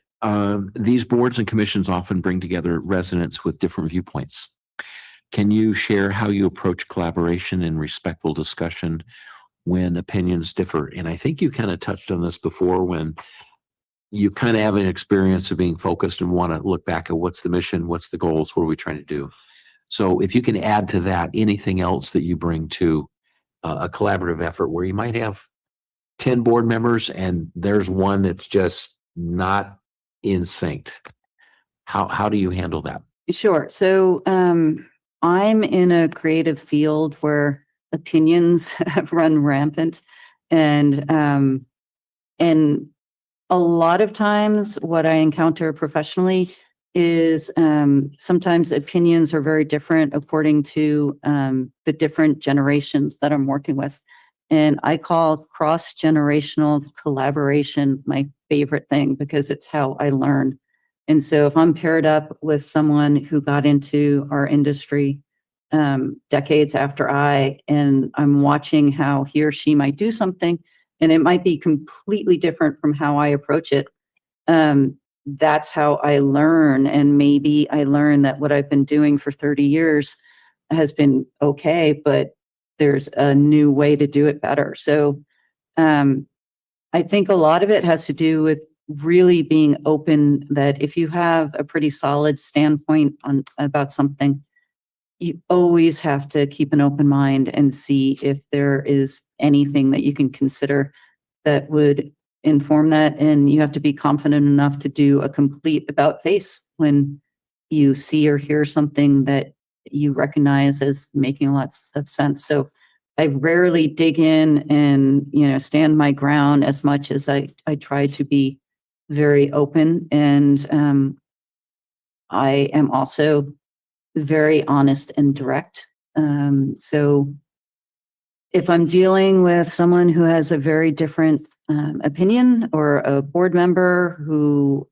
These boards and commissions often bring together residents with different viewpoints. Can you share how you approach collaboration and respectful discussion when opinions differ? And I think you kind of touched on this before when you kind of have an experience of being focused and want to look back at what's the mission, what's the goals, what are we trying to do? So if you can add to that anything else that you bring to a collaborative effort where you might have 10 board members and there's one that's just not in sync. How do you handle that?
Sure. So I'm in a creative field where opinions have run rampant, and a lot of times what I encounter professionally is sometimes opinions are very different according to the different generations that I'm working with. And I call cross-generational collaboration my favorite thing because it's how I learn. And so if I'm paired up with someone who got into our industry decades after and I'm watching how he or she might do something, and it might be completely different from how I approach it, that's how I learn. And maybe I learn that what I've been doing for 30 years has been okay, but there's a new way to do it better. So I think a lot of it has to do with really being open, that if you have a pretty solid standpoint about something, you always have to keep an open mind and see if there is anything that you can consider that would inform that. And you have to be confident enough to do a complete about face when you see or hear something that you recognize as making a lot of sense. So I rarely dig in and, stand my ground as much as I try to be very open. And I am also very honest and direct. So if I'm dealing with someone who has a very different opinion, or a board member who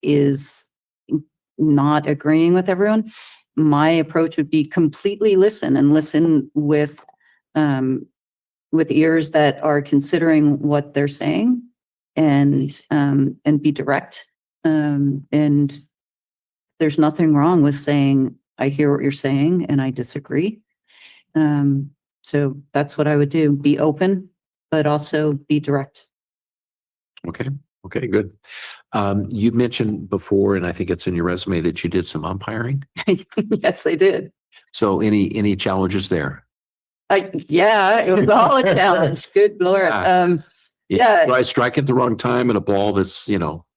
is not agreeing with everyone, my approach would be completely listen with ears that are considering what they're saying, and be direct, and there's nothing wrong with saying, I hear what you're saying and I disagree. So that's what I would do. Be open, but also be direct.
Okay. Okay, good. You mentioned before, and I think it's in your resume, that you did some umpiring.
Yes, I did.
So any challenges there?
Yeah, it was all a challenge. Good Lord. Yeah.
Right, strike at the wrong time and a ball that's,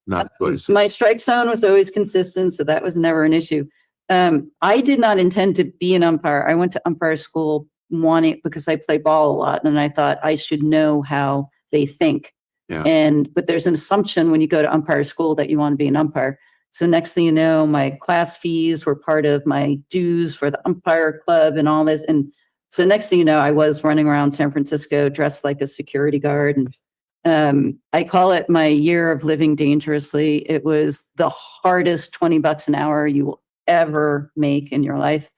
not choice.
My strike zone was always consistent, so that was never an issue. I did not intend to be an umpire. I went to umpire school wanting because I play ball a lot, and I thought I should know how they think.
Yeah.
But there's an assumption when you go to umpire school that you want to be an umpire. So next thing you know, my class fees were part of my dues for the umpire club and all this. And so next thing you know, I was running around San Francisco dressed like a security guard. And I call it my year of living dangerously. It was the hardest $20 an hour you will ever make in your life.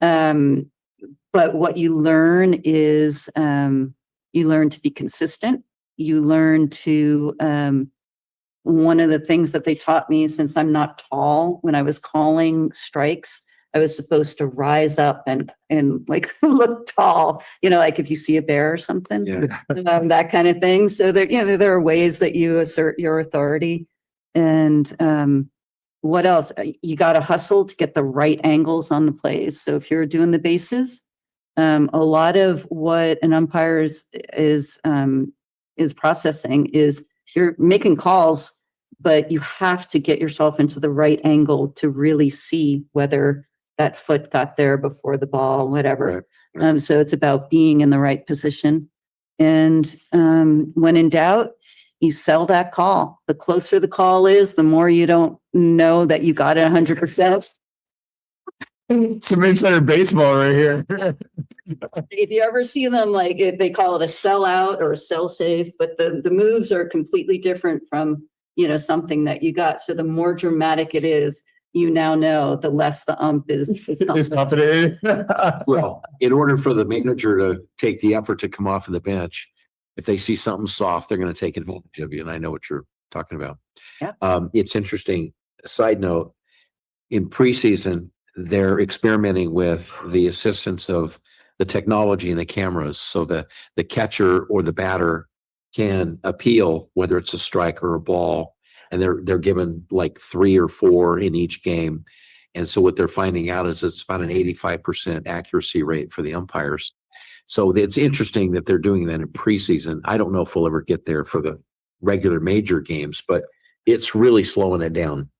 But what you learn is you learn to be consistent. You learn to, one of the things that they taught me, since I'm not tall, when I was calling strikes, I was supposed to rise up and like look tall, like if you see a bear or something, that kind of thing. So there are ways that you assert your authority. And what else? You got to hustle to get the right angles on the plays. So if you're doing the bases, a lot of what an umpire is processing is you're making calls, but you have to get yourself into the right angle to really see whether that foot got there before the ball, whatever.
Right.
So it's about being in the right position. And when in doubt, you sell that call. The closer the call is, the more you don't know that you got it 100%.
Some insider baseball right here.
If you ever see them, like they call it a sellout or a sell save, but the moves are completely different from, something that you got. So the more dramatic it is, you now know, the less the ump is
confident.
Well, in order for the manager to take the effort to come off of the bench, if they see something soft, they're going to take advantage of you. And I know what you're talking about.
Yeah.
It's interesting. Side note, in preseason, they're experimenting with the assistance of the technology and the cameras. So the catcher or the batter can appeal whether it's a strike or a ball. And they're given like 3 or 4 in each game. And so what they're finding out is it's about an 85% accuracy rate for the umpires. So it's interesting that they're doing that in preseason. I don't know if we'll ever get there for the regular major games, but it's really slowing it down.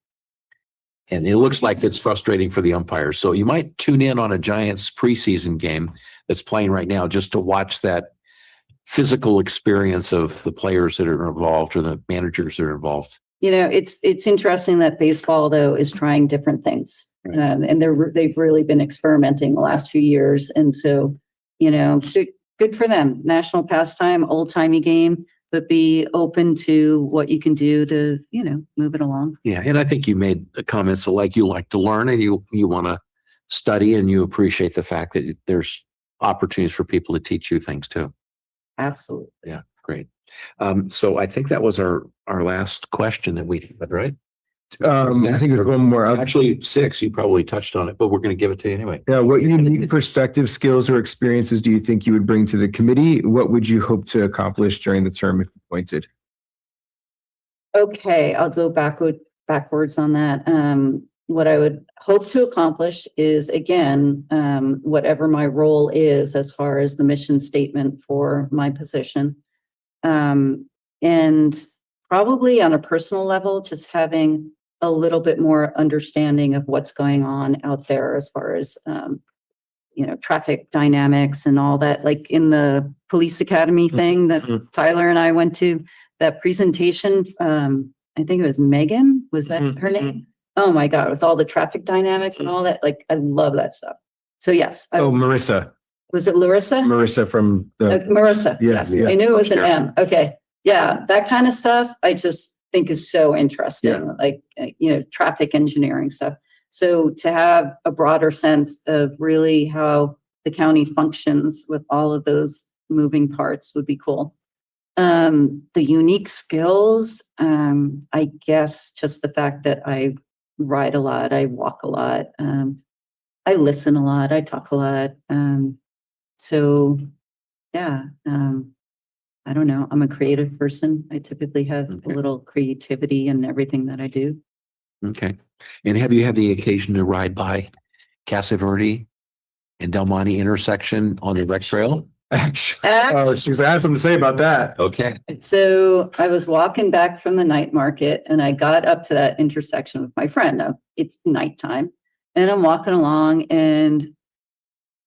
And it looks like it's frustrating for the umpires. So you might tune in on a Giants preseason game that's playing right now just to watch that physical experience of the players that are involved or the managers that are involved.
It's interesting that baseball, though, is trying different things.
Right.
And they've really been experimenting the last few years. And so, good for them. National pastime, old-timey game, but be open to what you can do to, move it along.
Yeah. And I think you made comments like you like to learn and you want to study and you appreciate the fact that there's opportunities for people to teach you things too.
Absolutely.
Yeah. Great. So I think that was our last question that we had, right?
I think there's one more.
Actually 6, you probably touched on it, but we're going to give it to you anyway.
Yeah. What unique perspective, skills, or experiences do you think you would bring to the committee? What would you hope to accomplish during the term if appointed?
Okay, I'll go backwards on that. What I would hope to accomplish is, again, whatever my role is as far as the mission statement for my position. And probably on a personal level, just having a little bit more understanding of what's going on out there as far as, traffic dynamics and all that, like in the police academy thing that Tyler and I went to, that presentation. I think it was Megan. Was that her name? Oh my God, with all the traffic dynamics and all that. Like, I love that stuff. So yes.
Marissa.
Was it Larissa?
Marissa from the.
Marissa.
Yes.
I knew it was an M. Okay. Yeah. That kind of stuff I just think is so interesting. Like, traffic engineering stuff. So to have a broader sense of really how the county functions with all of those moving parts would be cool. The unique skills, I guess just the fact that I ride a lot. I walk a lot. I listen a lot. I talk a lot. So yeah, I don't know. I'm a creative person. I typically have a
Okay.
little creativity in everything that I do.
Okay. And have you had the occasion to ride by Casa Verde and Del Monte intersection on the rec trail?
Actually, oh, she's I have something to say about that.
Okay.
So I was walking back from the night market and I got up to that intersection with my friend. Now it's nighttime and I'm walking along and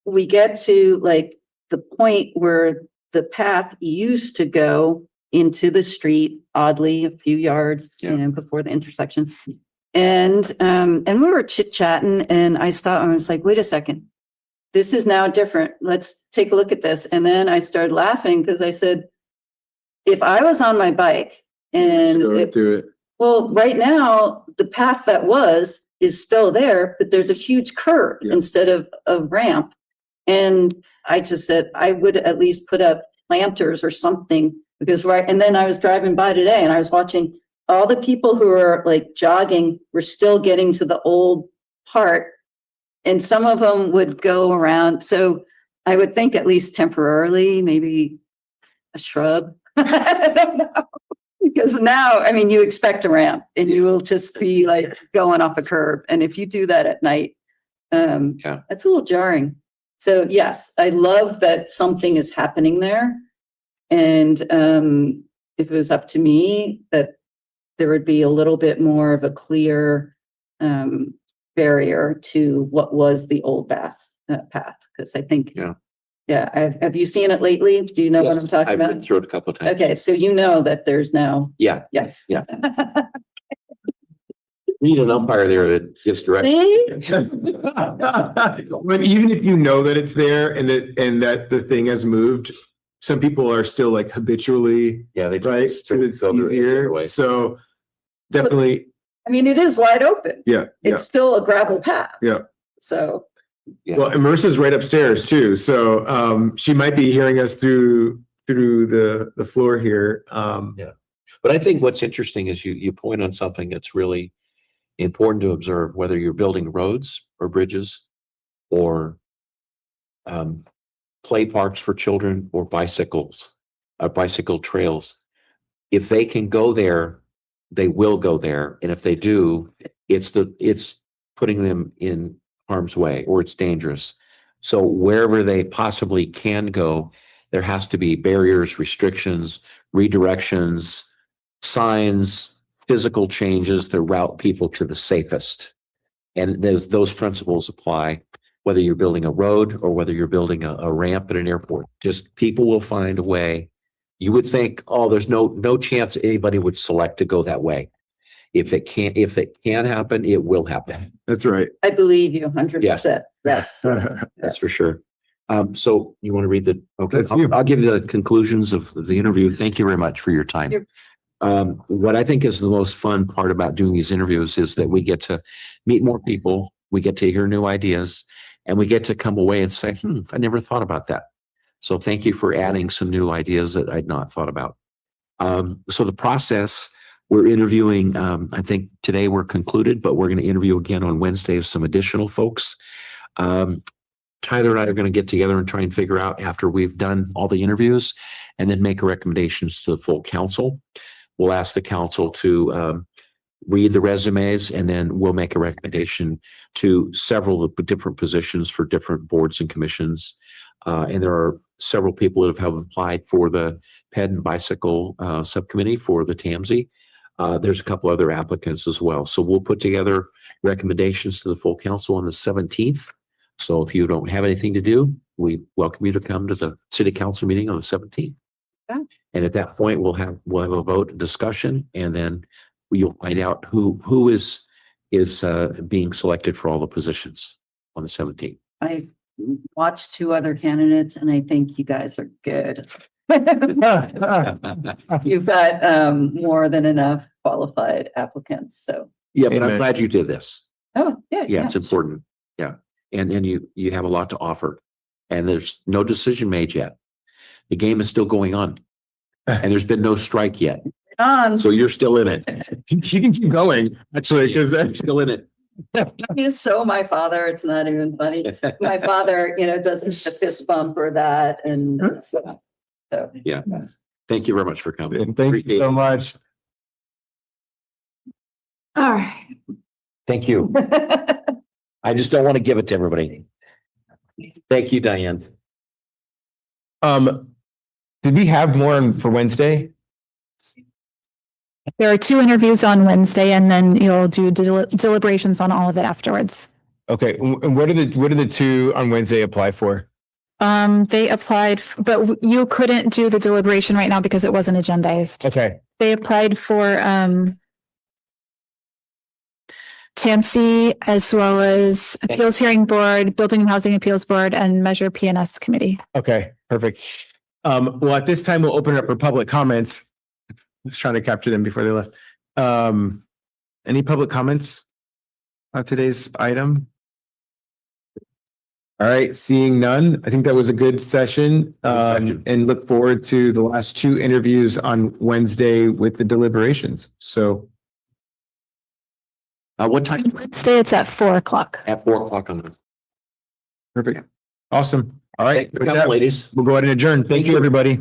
we get to like the point where the path used to go into the street, oddly, a few yards, before the intersection. And we were chit-chatting and I stopped and I was like, wait a second. This is now different. Let's take a look at this. And then I started laughing because I said, if I was on my bike and well, right now the path that is still there, but there's a huge curve instead of a ramp. And I just said, I would at least put up planters or something because and then I was driving by today and I was watching all the people who are like jogging were still getting to the old part. And some of them would go around. So I would think at least temporarily, maybe a shrub. I don't know. Because now, I mean, you expect a ramp and you will just be like going off a curb. And if you do that at night, that's a little jarring. So yes, I love that something is happening there. And if it was up to me, that there would be a little bit more of a clear barrier to what was the old path. Because I think, have you seen it lately? Do you know what I'm talking
I've
about?
been through it a couple of times.
Okay, so you know that there's now.
Yeah.
Yes.
Yeah. We need an umpire there that gives direction.
When even if you know that it's there and that the thing has moved, some people are still like habitually
They
right. So it's easier. So definitely.
I mean, it is wide open.
Yeah.
It's still a gravel path.
Yeah.
So.
Well, and Marissa's right upstairs too. So she might be hearing us through the floor here.
But I think what's interesting is you point on something that's really important to observe, whether you're building roads or bridges or play parks for children or bicycle trails. If they can go there, they will go there. And if they do, it's putting them in harm's way or it's dangerous. So wherever they possibly can go, there has to be barriers, restrictions, redirections, signs, physical changes to route people to the safest. And those principles apply whether you're building a road or whether you're building a ramp at an airport. Just people will find a way. You would think, oh, there's no chance anybody would select to go that way. If it can happen, it will happen.
That's right.
I believe you 100%. Yes.
That's for sure. So you want to read the, okay,
That's you.
I'll give you the conclusions of the interview. Thank you very much for your time. What I think is the most fun part about doing these interviews is that we get to meet more people. We get to hear new ideas and we get to come away and say, I never thought about that. So thank you for adding some new ideas that I'd not thought about. So the process, we're interviewing, I think today we're concluded, but we're going to interview again on Wednesday with some additional folks. Tyler and I are going to get together and try and figure out after we've done all the interviews and then make recommendations to the full council. We'll ask the council to read the resumes and then we'll make a recommendation to several of the different positions for different boards and commissions. And there are several people that have applied for the ped and bicycle subcommittee for the TAMSI. There's a couple other applicants as well. So we'll put together recommendations to the full council on the 17th. So if you don't have anything to do, we welcome you to come to the city council meeting on the 17th.
Yeah.
And at that point, we'll have a vote, discussion, and then you'll find out who is being selected for all the positions on the 17th.
I watched 2 other candidates and I think you guys are good. You've got more than enough qualified applicants. So
Yeah, but I'm
Amen.
glad you did this.
yeah.
It's important. Yeah. And you have a lot to offer. And there's no decision made yet. The game is still going on. And there's been no strike yet.
On.
So you're still in it.
You can keep going, actually, because
Still in it.
He's so my father, it's not even funny. My father, does the fist bump or that and so.
Yeah. Thank you very much for coming.
thank you
Appreciate
so
it.
much.
All right.
Thank you. I just don't want to give it to everybody. Thank you, Diane.
Did we have more for Wednesday?
There are 2 interviews on Wednesday, and then you'll do deliberations on all of it afterwards.
Okay, and what are the 2 on Wednesday apply for?
They applied, but you couldn't do the deliberation right now because it wasn't agendized.
Okay,
They applied for TAMC as well as Appeals Hearing Board, Building and Housing Appeals Board, and Measure PNS Committee.
okay, perfect. Well, at this time, we'll open it up for public comments. I was trying to capture them before they left. Any public comments on today's item? All right, seeing none, I think that was a good session, and look forward to the last 2 interviews on Wednesday with the deliberations. So
What time?
Wednesday, it's at 4:00.
At 4:00 on the.
perfect, awesome. All right,
Thank you for coming, ladies.
we'll go ahead and adjourn. Thank you, everybody.